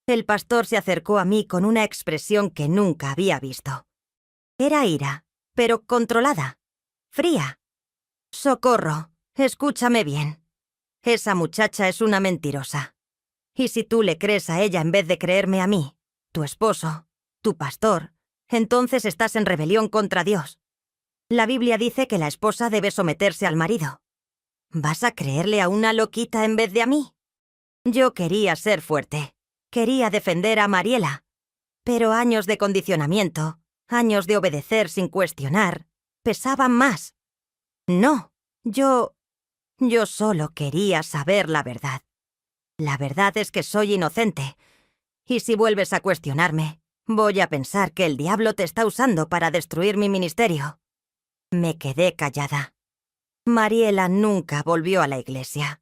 El pastor se acercó a mí con una expresión que nunca había visto. Era ira, pero controlada, fría. «Socorro, escúchame bien. Esa muchacha es una mentirosa. Y si tú le crees a ella en vez de creerme a mí, tu esposo, tu pastor, entonces estás en rebelión contra Dios. La Biblia dice que la esposa debe someterse al marido. ¿Vas a creerle a una loquita en vez de a mí?» Yo quería ser fuerte. Quería defender a Mariela. Pero años de condicionamiento, años de obedecer sin cuestionar, pesaban más. No, yo solo quería saber la verdad. La verdad es que soy inocente. Y si vuelves a cuestionarme, voy a pensar que el diablo te está usando para destruir mi ministerio. Me quedé callada. Mariela nunca volvió a la iglesia.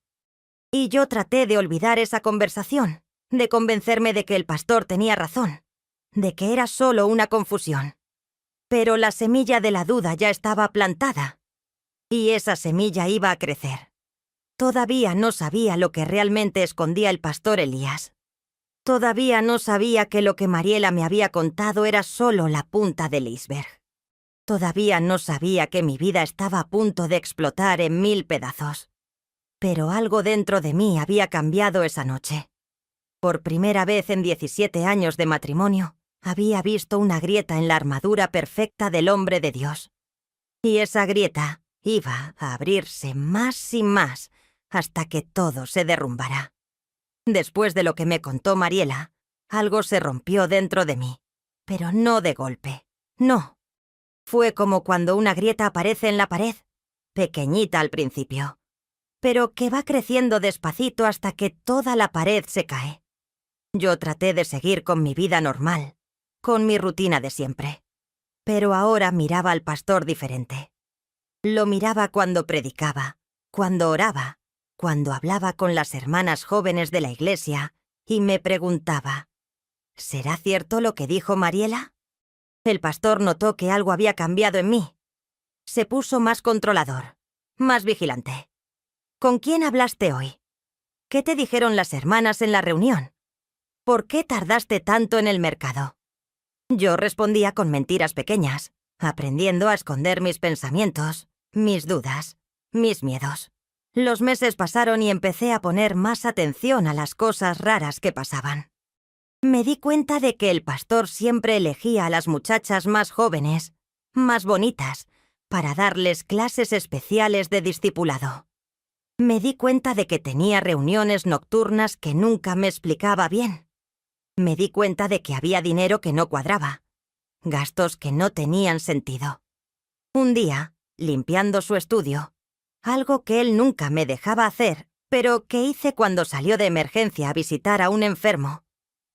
Y yo traté de olvidar esa conversación, de convencerme de que el pastor tenía razón, de que era solo una confusión. Pero la semilla de la duda ya estaba plantada. Y esa semilla iba a crecer. Todavía no sabía lo que realmente escondía el pastor Elías. Todavía no sabía que lo que Mariela me había contado era solo la punta del iceberg. Todavía no sabía que mi vida estaba a punto de explotar en 1000 pedazos. Pero algo dentro de mí había cambiado esa noche. Por primera vez en 17 años de matrimonio, había visto una grieta en la armadura perfecta del hombre de Dios. Y esa grieta iba a abrirse más y más hasta que todo se derrumbara. Después de lo que me contó Mariela, algo se rompió dentro de mí, pero no de golpe, no. Fue como cuando una grieta aparece en la pared, pequeñita al principio, pero que va creciendo despacito hasta que toda la pared se cae. Yo traté de seguir con mi vida normal, con mi rutina de siempre, pero ahora miraba al pastor diferente. Lo miraba cuando predicaba, cuando oraba, cuando hablaba con las hermanas jóvenes de la iglesia y me preguntaba, ¿será cierto lo que dijo Mariela? El pastor notó que algo había cambiado en mí. Se puso más controlador, más vigilante. ¿Con quién hablaste hoy? ¿Qué te dijeron las hermanas en la reunión? ¿Por qué tardaste tanto en el mercado? Yo respondía con mentiras pequeñas, aprendiendo a esconder mis pensamientos, mis dudas, mis miedos. Los meses pasaron y empecé a poner más atención a las cosas raras que pasaban. Me di cuenta de que el pastor siempre elegía a las muchachas más jóvenes, más bonitas, para darles clases especiales de discipulado. Me di cuenta de que tenía reuniones nocturnas que nunca me explicaba bien. Me di cuenta de que había dinero que no cuadraba, gastos que no tenían sentido. Un día, limpiando su estudio, algo que él nunca me dejaba hacer, pero que hice cuando salió de emergencia a visitar a un enfermo,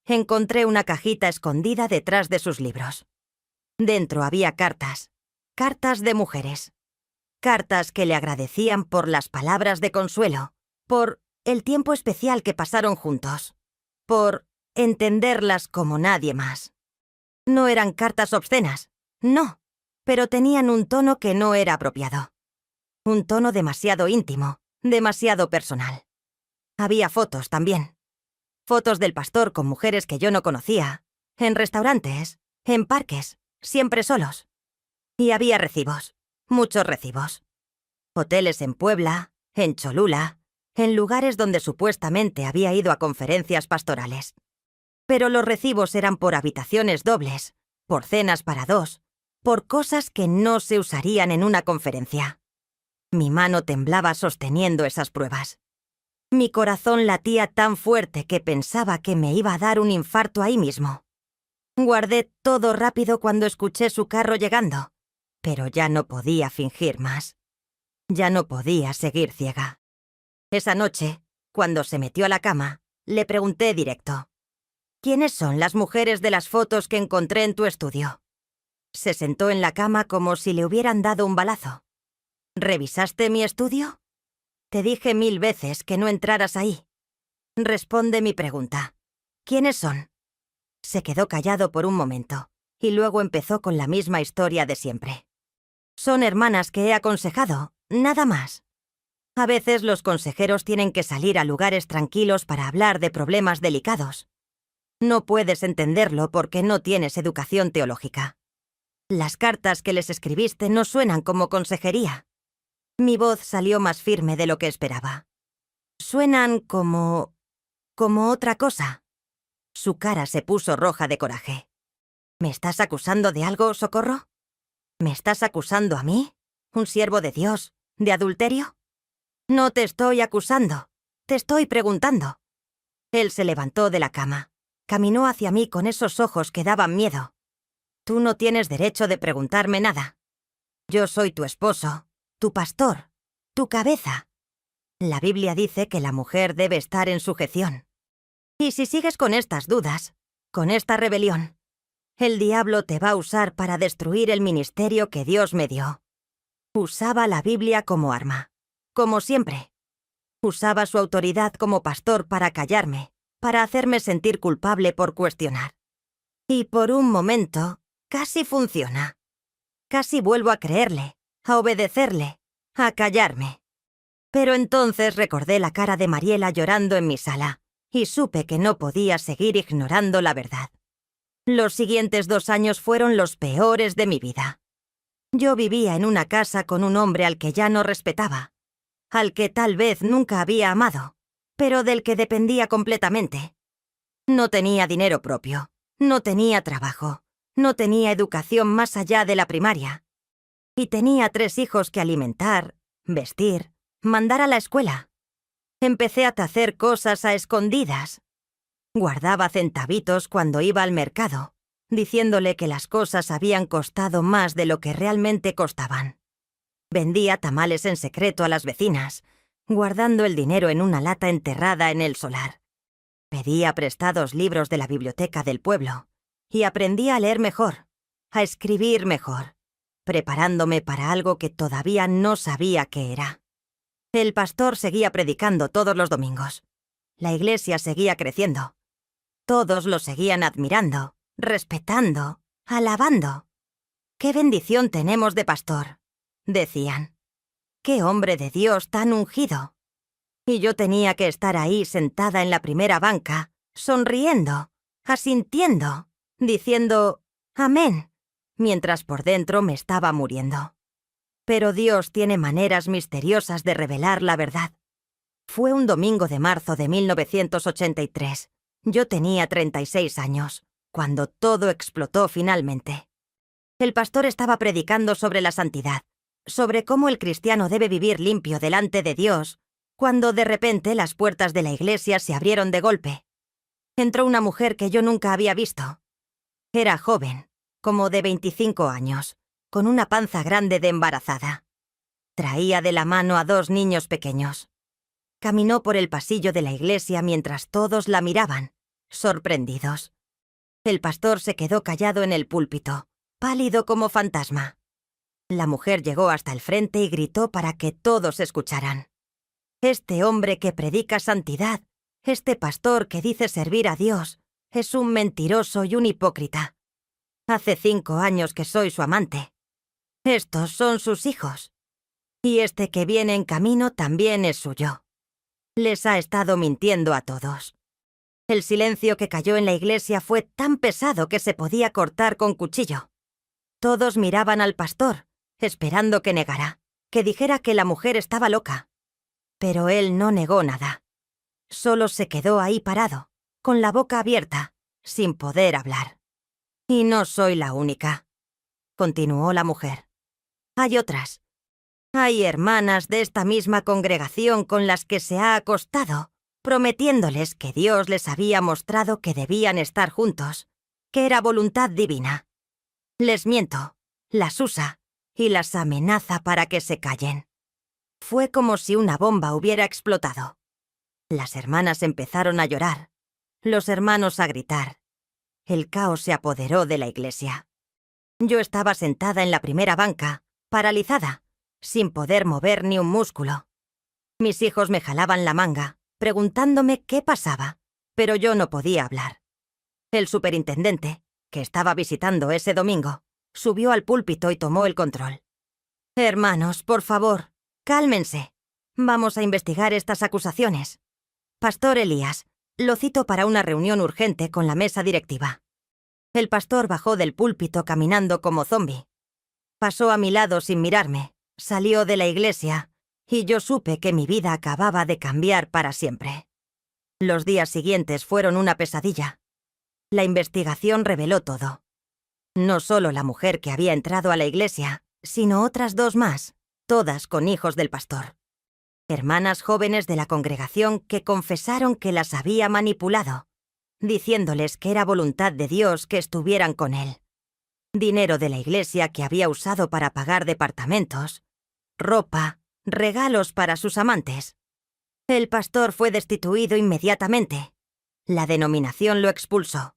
encontré una cajita escondida detrás de sus libros. Dentro había cartas, cartas de mujeres, cartas que le agradecían por las palabras de consuelo, por el tiempo especial que pasaron juntos, por entenderlas como nadie más. No eran cartas obscenas, no, pero tenían un tono que no era apropiado. Un tono demasiado íntimo, demasiado personal. Había fotos también. Fotos del pastor con mujeres que yo no conocía, en restaurantes, en parques, siempre solos. Y había recibos, muchos recibos. Hoteles en Puebla, en Cholula, en lugares donde supuestamente había ido a conferencias pastorales. Pero los recibos eran por habitaciones dobles, por cenas para dos, por cosas que no se usarían en una conferencia. Mi mano temblaba sosteniendo esas pruebas. Mi corazón latía tan fuerte que pensaba que me iba a dar un infarto ahí mismo. Guardé todo rápido cuando escuché su carro llegando, pero ya no podía fingir más. Ya no podía seguir ciega. Esa noche, cuando se metió a la cama, le pregunté directo: ¿quiénes son las mujeres de las fotos que encontré en tu estudio? Se sentó en la cama como si le hubieran dado un balazo. ¿Revisaste mi estudio? Te dije 1000 veces que no entraras ahí. Responde mi pregunta. ¿Quiénes son? Se quedó callado por un momento, y luego empezó con la misma historia de siempre. Son hermanas que he aconsejado, nada más. A veces los consejeros tienen que salir a lugares tranquilos para hablar de problemas delicados. No puedes entenderlo porque no tienes educación teológica. Las cartas que les escribiste no suenan como consejería. Mi voz salió más firme de lo que esperaba. Suenan como otra cosa. Su cara se puso roja de coraje. ¿Me estás acusando de algo, Socorro? ¿Me estás acusando a mí, un siervo de Dios, de adulterio? No te estoy acusando, te estoy preguntando. Él se levantó de la cama. Caminó hacia mí con esos ojos que daban miedo. Tú no tienes derecho de preguntarme nada. Yo soy tu esposo, tu pastor, tu cabeza. La Biblia dice que la mujer debe estar en sujeción. Y si sigues con estas dudas, con esta rebelión, el diablo te va a usar para destruir el ministerio que Dios me dio. Usaba la Biblia como arma, como siempre. Usaba su autoridad como pastor para callarme, para hacerme sentir culpable por cuestionar. Y por un momento, casi funciona. Casi vuelvo a creerle, a obedecerle, a callarme. Pero entonces recordé la cara de Mariela llorando en mi sala, y supe que no podía seguir ignorando la verdad. Los siguientes 2 años fueron los peores de mi vida. Yo vivía en una casa con un hombre al que ya no respetaba, al que tal vez nunca había amado, pero del que dependía completamente. No tenía dinero propio, no tenía trabajo, no tenía educación más allá de la primaria. Y tenía 3 hijos que alimentar, vestir, mandar a la escuela. Empecé a hacer cosas a escondidas. Guardaba centavitos cuando iba al mercado. diciéndole que las cosas habían costado más de lo que realmente costaban. Vendía tamales en secreto a las vecinas, guardando el dinero en una lata enterrada en el solar. Pedía prestados libros de la biblioteca del pueblo y aprendí a leer mejor, a escribir mejor, preparándome para algo que todavía no sabía qué era. El pastor seguía predicando todos los domingos. La iglesia seguía creciendo. Todos lo seguían admirando, respetando, alabando. ¡Qué bendición tenemos de pastor!, decían. ¡Qué hombre de Dios tan ungido! Y yo tenía que estar ahí sentada en la primera banca, sonriendo, asintiendo, diciendo «Amén», mientras por dentro me estaba muriendo. Pero Dios tiene maneras misteriosas de revelar la verdad. Fue un domingo de marzo de 1983. Yo tenía 36 años, cuando todo explotó finalmente. El pastor estaba predicando sobre la santidad, sobre cómo el cristiano debe vivir limpio delante de Dios, cuando de repente las puertas de la iglesia se abrieron de golpe. Entró una mujer que yo nunca había visto. Era joven, como de 25 años, con una panza grande de embarazada. Traía de la mano a 2 niños pequeños. Caminó por el pasillo de la iglesia mientras todos la miraban, sorprendidos. El pastor se quedó callado en el púlpito, pálido como fantasma. La mujer llegó hasta el frente y gritó para que todos escucharan. Este hombre que predica santidad, este pastor que dice servir a Dios, es un mentiroso y un hipócrita. Hace 5 años que soy su amante. Estos son sus hijos. Y este que viene en camino también es suyo. Les ha estado mintiendo a todos. El silencio que cayó en la iglesia fue tan pesado que se podía cortar con cuchillo. Todos miraban al pastor, esperando que negara, que dijera que la mujer estaba loca. Pero él no negó nada. Solo se quedó ahí parado, con la boca abierta, sin poder hablar. Y no soy la única, continuó la mujer. Hay otras. Hay hermanas de esta misma congregación con las que se ha acostado, prometiéndoles que Dios les había mostrado que debían estar juntos, que era voluntad divina. Les miento, las usa y las amenaza para que se callen. Fue como si una bomba hubiera explotado. Las hermanas empezaron a llorar, los hermanos a gritar. El caos se apoderó de la iglesia. Yo estaba sentada en la primera banca, paralizada, sin poder mover ni un músculo. Mis hijos me jalaban la manga, preguntándome qué pasaba, pero yo no podía hablar. El superintendente, que estaba visitando ese domingo, subió al púlpito y tomó el control. «Hermanos, por favor, cálmense. Vamos a investigar estas acusaciones. Pastor Elías, lo cito para una reunión urgente con la mesa directiva». El pastor bajó del púlpito caminando como zombi. Pasó a mi lado sin mirarme, salió de la iglesia, y yo supe que mi vida acababa de cambiar para siempre. Los días siguientes fueron una pesadilla. La investigación reveló todo. No solo la mujer que había entrado a la iglesia, sino otras 2 más, todas con hijos del pastor. Hermanas jóvenes de la congregación que confesaron que las había manipulado, diciéndoles que era voluntad de Dios que estuvieran con él. Dinero de la iglesia que había usado para pagar departamentos, ropa, regalos para sus amantes. El pastor fue destituido inmediatamente. La denominación lo expulsó.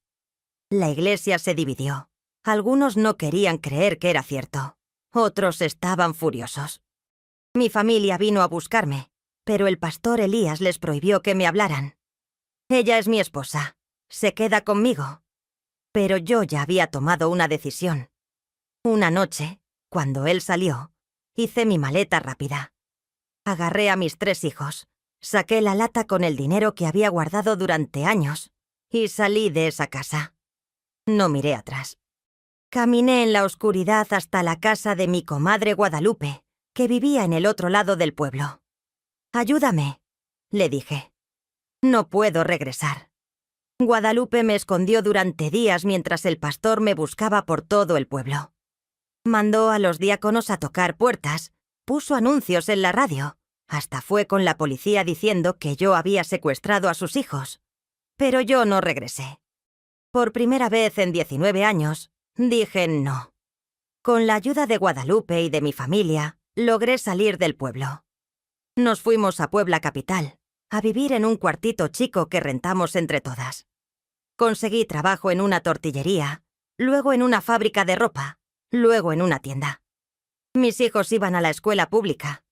La iglesia se dividió. Algunos no querían creer que era cierto. Otros estaban furiosos. Mi familia vino a buscarme, pero el pastor Elías les prohibió que me hablaran. Ella es mi esposa. Se queda conmigo. Pero yo ya había tomado una decisión. Una noche, cuando él salió, hice mi maleta rápida. Agarré a mis 3 hijos, saqué la lata con el dinero que había guardado durante años y salí de esa casa. No miré atrás. Caminé en la oscuridad hasta la casa de mi comadre Guadalupe, que vivía en el otro lado del pueblo. «Ayúdame», le dije. «No puedo regresar». Guadalupe me escondió durante días mientras el pastor me buscaba por todo el pueblo. Mandó a los diáconos a tocar puertas, puso anuncios en la radio, hasta fue con la policía diciendo que yo había secuestrado a sus hijos. Pero yo no regresé. Por primera vez en 19 años, dije no. Con la ayuda de Guadalupe y de mi familia, logré salir del pueblo. Nos fuimos a Puebla capital, a vivir en un cuartito chico que rentamos entre todas. Conseguí trabajo en una tortillería, luego en una fábrica de ropa, luego en una tienda. Mis hijos iban a la escuela pública.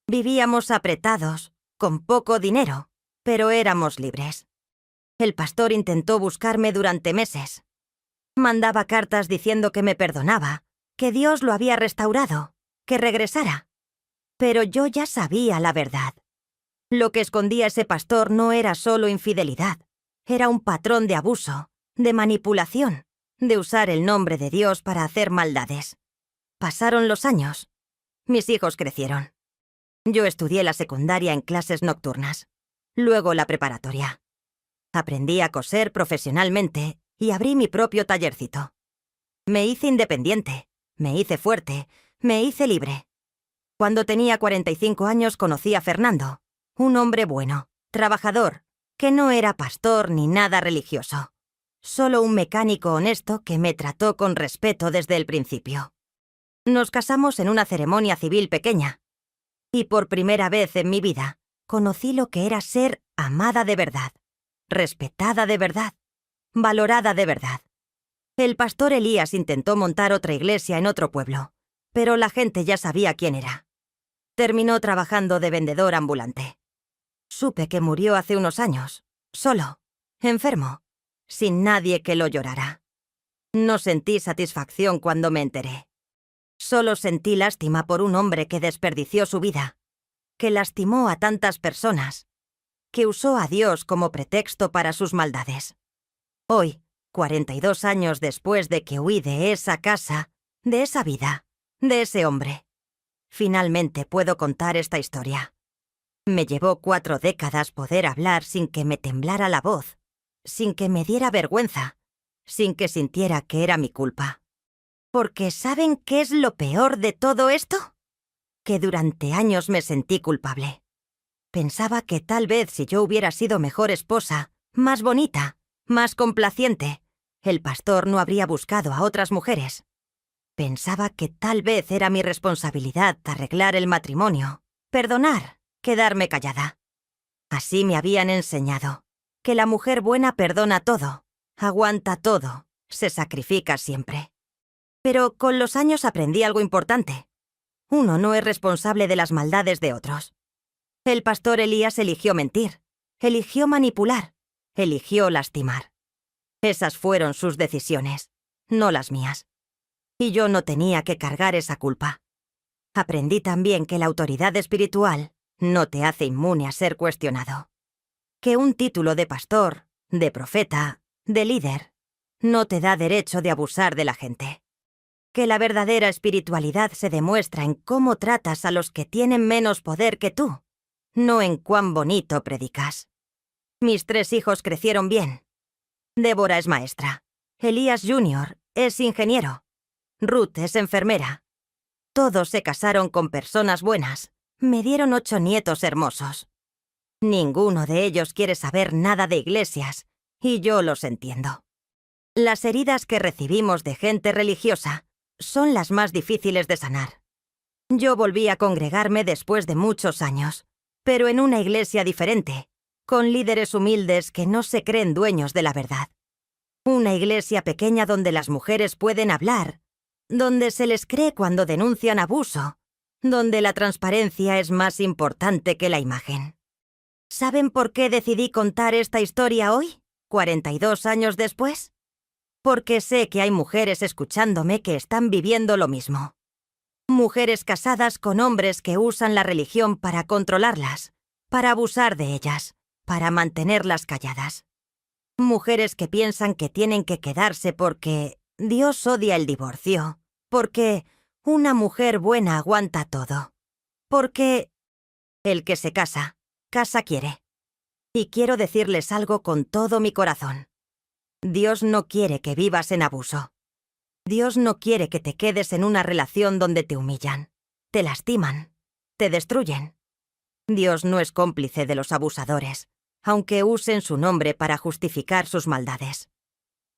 Vivíamos apretados, con poco dinero, pero éramos libres. El pastor intentó buscarme durante meses. Mandaba cartas diciendo que me perdonaba, que Dios lo había restaurado, que regresara. Pero yo ya sabía la verdad. Lo que escondía ese pastor no era solo infidelidad, era un patrón de abuso, de manipulación, de usar el nombre de Dios para hacer maldades. Pasaron los años. Mis hijos crecieron. Yo estudié la secundaria en clases nocturnas, luego la preparatoria. Aprendí a coser profesionalmente y abrí mi propio tallercito. Me hice independiente, me hice fuerte, me hice libre. Cuando tenía 45 años conocí a Fernando, un hombre bueno, trabajador, que no era pastor ni nada religioso. Solo un mecánico honesto que me trató con respeto desde el principio. Nos casamos en una ceremonia civil pequeña. Y por primera vez en mi vida, conocí lo que era ser amada de verdad, respetada de verdad, valorada de verdad. El pastor Elías intentó montar otra iglesia en otro pueblo, pero la gente ya sabía quién era. Terminó trabajando de vendedor ambulante. Supe que murió hace unos años, solo, enfermo, sin nadie que lo llorara. No sentí satisfacción cuando me enteré. Solo sentí lástima por un hombre que desperdició su vida, que lastimó a tantas personas, que usó a Dios como pretexto para sus maldades. Hoy, 42 años después de que huí de esa casa, de esa vida, de ese hombre, finalmente puedo contar esta historia. Me llevó 4 décadas poder hablar sin que me temblara la voz, sin que me diera vergüenza, sin que sintiera que era mi culpa. Porque ¿saben qué es lo peor de todo esto? Que durante años me sentí culpable. Pensaba que tal vez si yo hubiera sido mejor esposa, más bonita, más complaciente, el pastor no habría buscado a otras mujeres. Pensaba que tal vez era mi responsabilidad arreglar el matrimonio, perdonar, quedarme callada. Así me habían enseñado, que la mujer buena perdona todo, aguanta todo, se sacrifica siempre. Pero con los años aprendí algo importante. Uno no es responsable de las maldades de otros. El pastor Elías eligió mentir, eligió manipular, eligió lastimar. Esas fueron sus decisiones, no las mías. Y yo no tenía que cargar esa culpa. Aprendí también que la autoridad espiritual no te hace inmune a ser cuestionado. Que un título de pastor, de profeta, de líder, no te da derecho de abusar de la gente. Que la verdadera espiritualidad se demuestra en cómo tratas a los que tienen menos poder que tú, no en cuán bonito predicas. Mis 3 hijos crecieron bien. Débora es maestra. Elías Jr. es ingeniero. Ruth es enfermera. Todos se casaron con personas buenas. Me dieron 8 nietos hermosos. Ninguno de ellos quiere saber nada de iglesias, y yo los entiendo. Las heridas que recibimos de gente religiosa son las más difíciles de sanar. Yo volví a congregarme después de muchos años, pero en una iglesia diferente, con líderes humildes que no se creen dueños de la verdad. Una iglesia pequeña donde las mujeres pueden hablar, donde se les cree cuando denuncian abuso, donde la transparencia es más importante que la imagen. ¿Saben por qué decidí contar esta historia hoy, 42 años después? Porque sé que hay mujeres escuchándome que están viviendo lo mismo. Mujeres casadas con hombres que usan la religión para controlarlas, para abusar de ellas, para mantenerlas calladas. Mujeres que piensan que tienen que quedarse porque Dios odia el divorcio, porque una mujer buena aguanta todo, porque el que se casa, casa quiere. Y quiero decirles algo con todo mi corazón. Dios no quiere que vivas en abuso. Dios no quiere que te quedes en una relación donde te humillan, te lastiman, te destruyen. Dios no es cómplice de los abusadores, aunque usen su nombre para justificar sus maldades.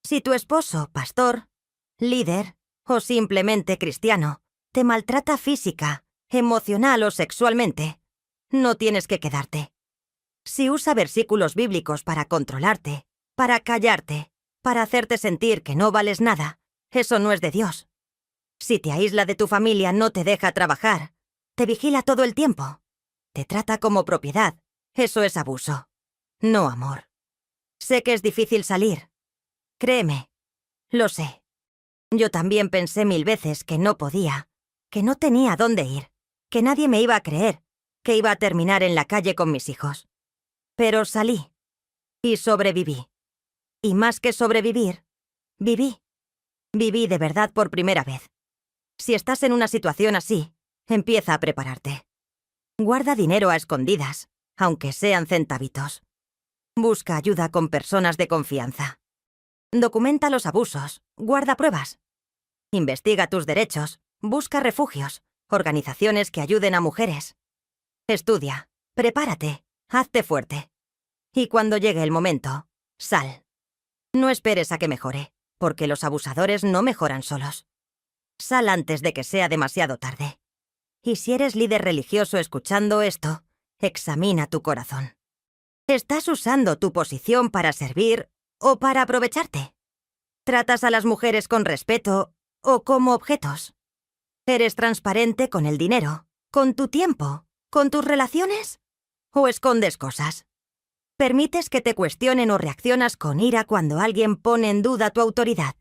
Si tu esposo, pastor, líder o simplemente cristiano, te maltrata física, emocional o sexualmente, no tienes que quedarte. Si usa versículos bíblicos para controlarte, para callarte, para hacerte sentir que no vales nada, eso no es de Dios. Si te aísla de tu familia, no te deja trabajar, te vigila todo el tiempo, te trata como propiedad, eso es abuso, no amor. Sé que es difícil salir. Créeme, lo sé. Yo también pensé 1000 veces que no podía, que no tenía dónde ir, que nadie me iba a creer, que iba a terminar en la calle con mis hijos. Pero salí. Y sobreviví. Y más que sobrevivir, viví. Viví de verdad por primera vez. Si estás en una situación así, empieza a prepararte. Guarda dinero a escondidas, aunque sean centavitos. Busca ayuda con personas de confianza. Documenta los abusos, guarda pruebas. Investiga tus derechos, busca refugios, organizaciones que ayuden a mujeres. Estudia, prepárate, hazte fuerte. Y cuando llegue el momento, sal. No esperes a que mejore, porque los abusadores no mejoran solos. Sal antes de que sea demasiado tarde. Y si eres líder religioso escuchando esto, examina tu corazón. ¿Estás usando tu posición para servir o para aprovecharte? ¿Tratas a las mujeres con respeto o como objetos? ¿Eres transparente con el dinero, con tu tiempo, con tus relaciones? ¿O escondes cosas? ¿Permites que te cuestionen o reaccionas con ira cuando alguien pone en duda tu autoridad?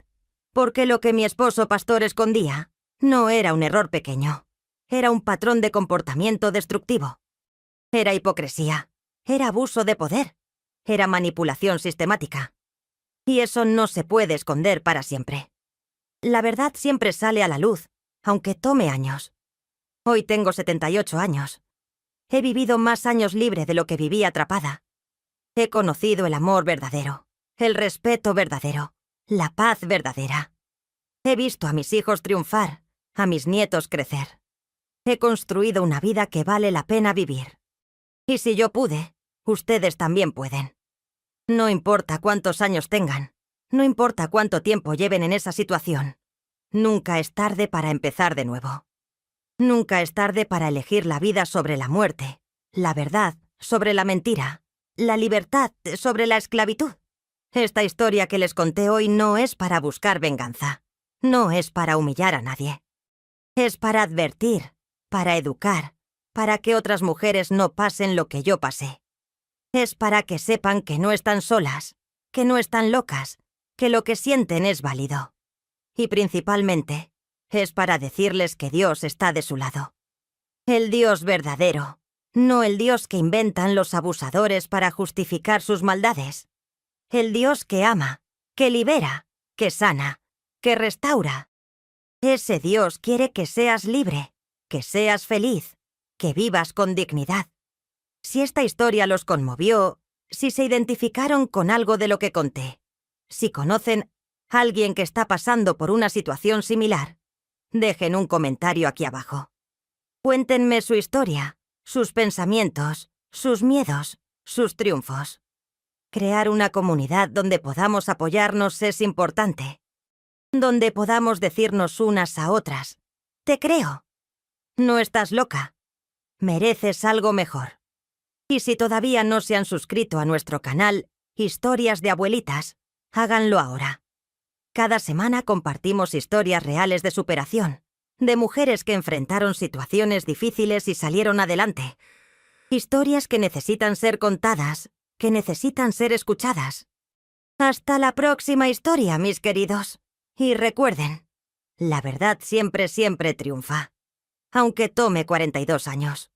Porque lo que mi esposo pastor escondía no era un error pequeño. Era un patrón de comportamiento destructivo. Era hipocresía. Era abuso de poder. Era manipulación sistemática. Y eso no se puede esconder para siempre. La verdad siempre sale a la luz, aunque tome años. Hoy tengo 78 años. He vivido más años libre de lo que viví atrapada. He conocido el amor verdadero, el respeto verdadero, la paz verdadera. He visto a mis hijos triunfar, a mis nietos crecer. He construido una vida que vale la pena vivir. Y si yo pude, ustedes también pueden. No importa cuántos años tengan, no importa cuánto tiempo lleven en esa situación. Nunca es tarde para empezar de nuevo. Nunca es tarde para elegir la vida sobre la muerte, la verdad sobre la mentira, la libertad sobre la esclavitud. Esta historia que les conté hoy no es para buscar venganza. No es para humillar a nadie. Es para advertir, para educar, para que otras mujeres no pasen lo que yo pasé. Es para que sepan que no están solas, que no están locas, que lo que sienten es válido. Y principalmente, es para decirles que Dios está de su lado. El Dios verdadero, no el Dios que inventan los abusadores para justificar sus maldades. El Dios que ama, que libera, que sana, que restaura. Ese Dios quiere que seas libre, que seas feliz, que vivas con dignidad. Si esta historia los conmovió, si se identificaron con algo de lo que conté, si conocen a alguien que está pasando por una situación similar, dejen un comentario aquí abajo. Cuéntenme su historia, sus pensamientos, sus miedos, sus triunfos. Crear una comunidad donde podamos apoyarnos es importante. Donde podamos decirnos unas a otras, te creo. No estás loca. Mereces algo mejor. Y si todavía no se han suscrito a nuestro canal Historias de Abuelitas, háganlo ahora. Cada semana compartimos historias reales de superación, de mujeres que enfrentaron situaciones difíciles y salieron adelante. Historias que necesitan ser contadas, que necesitan ser escuchadas. Hasta la próxima historia, mis queridos. Y recuerden, la verdad siempre, siempre triunfa. Aunque tome 42 años.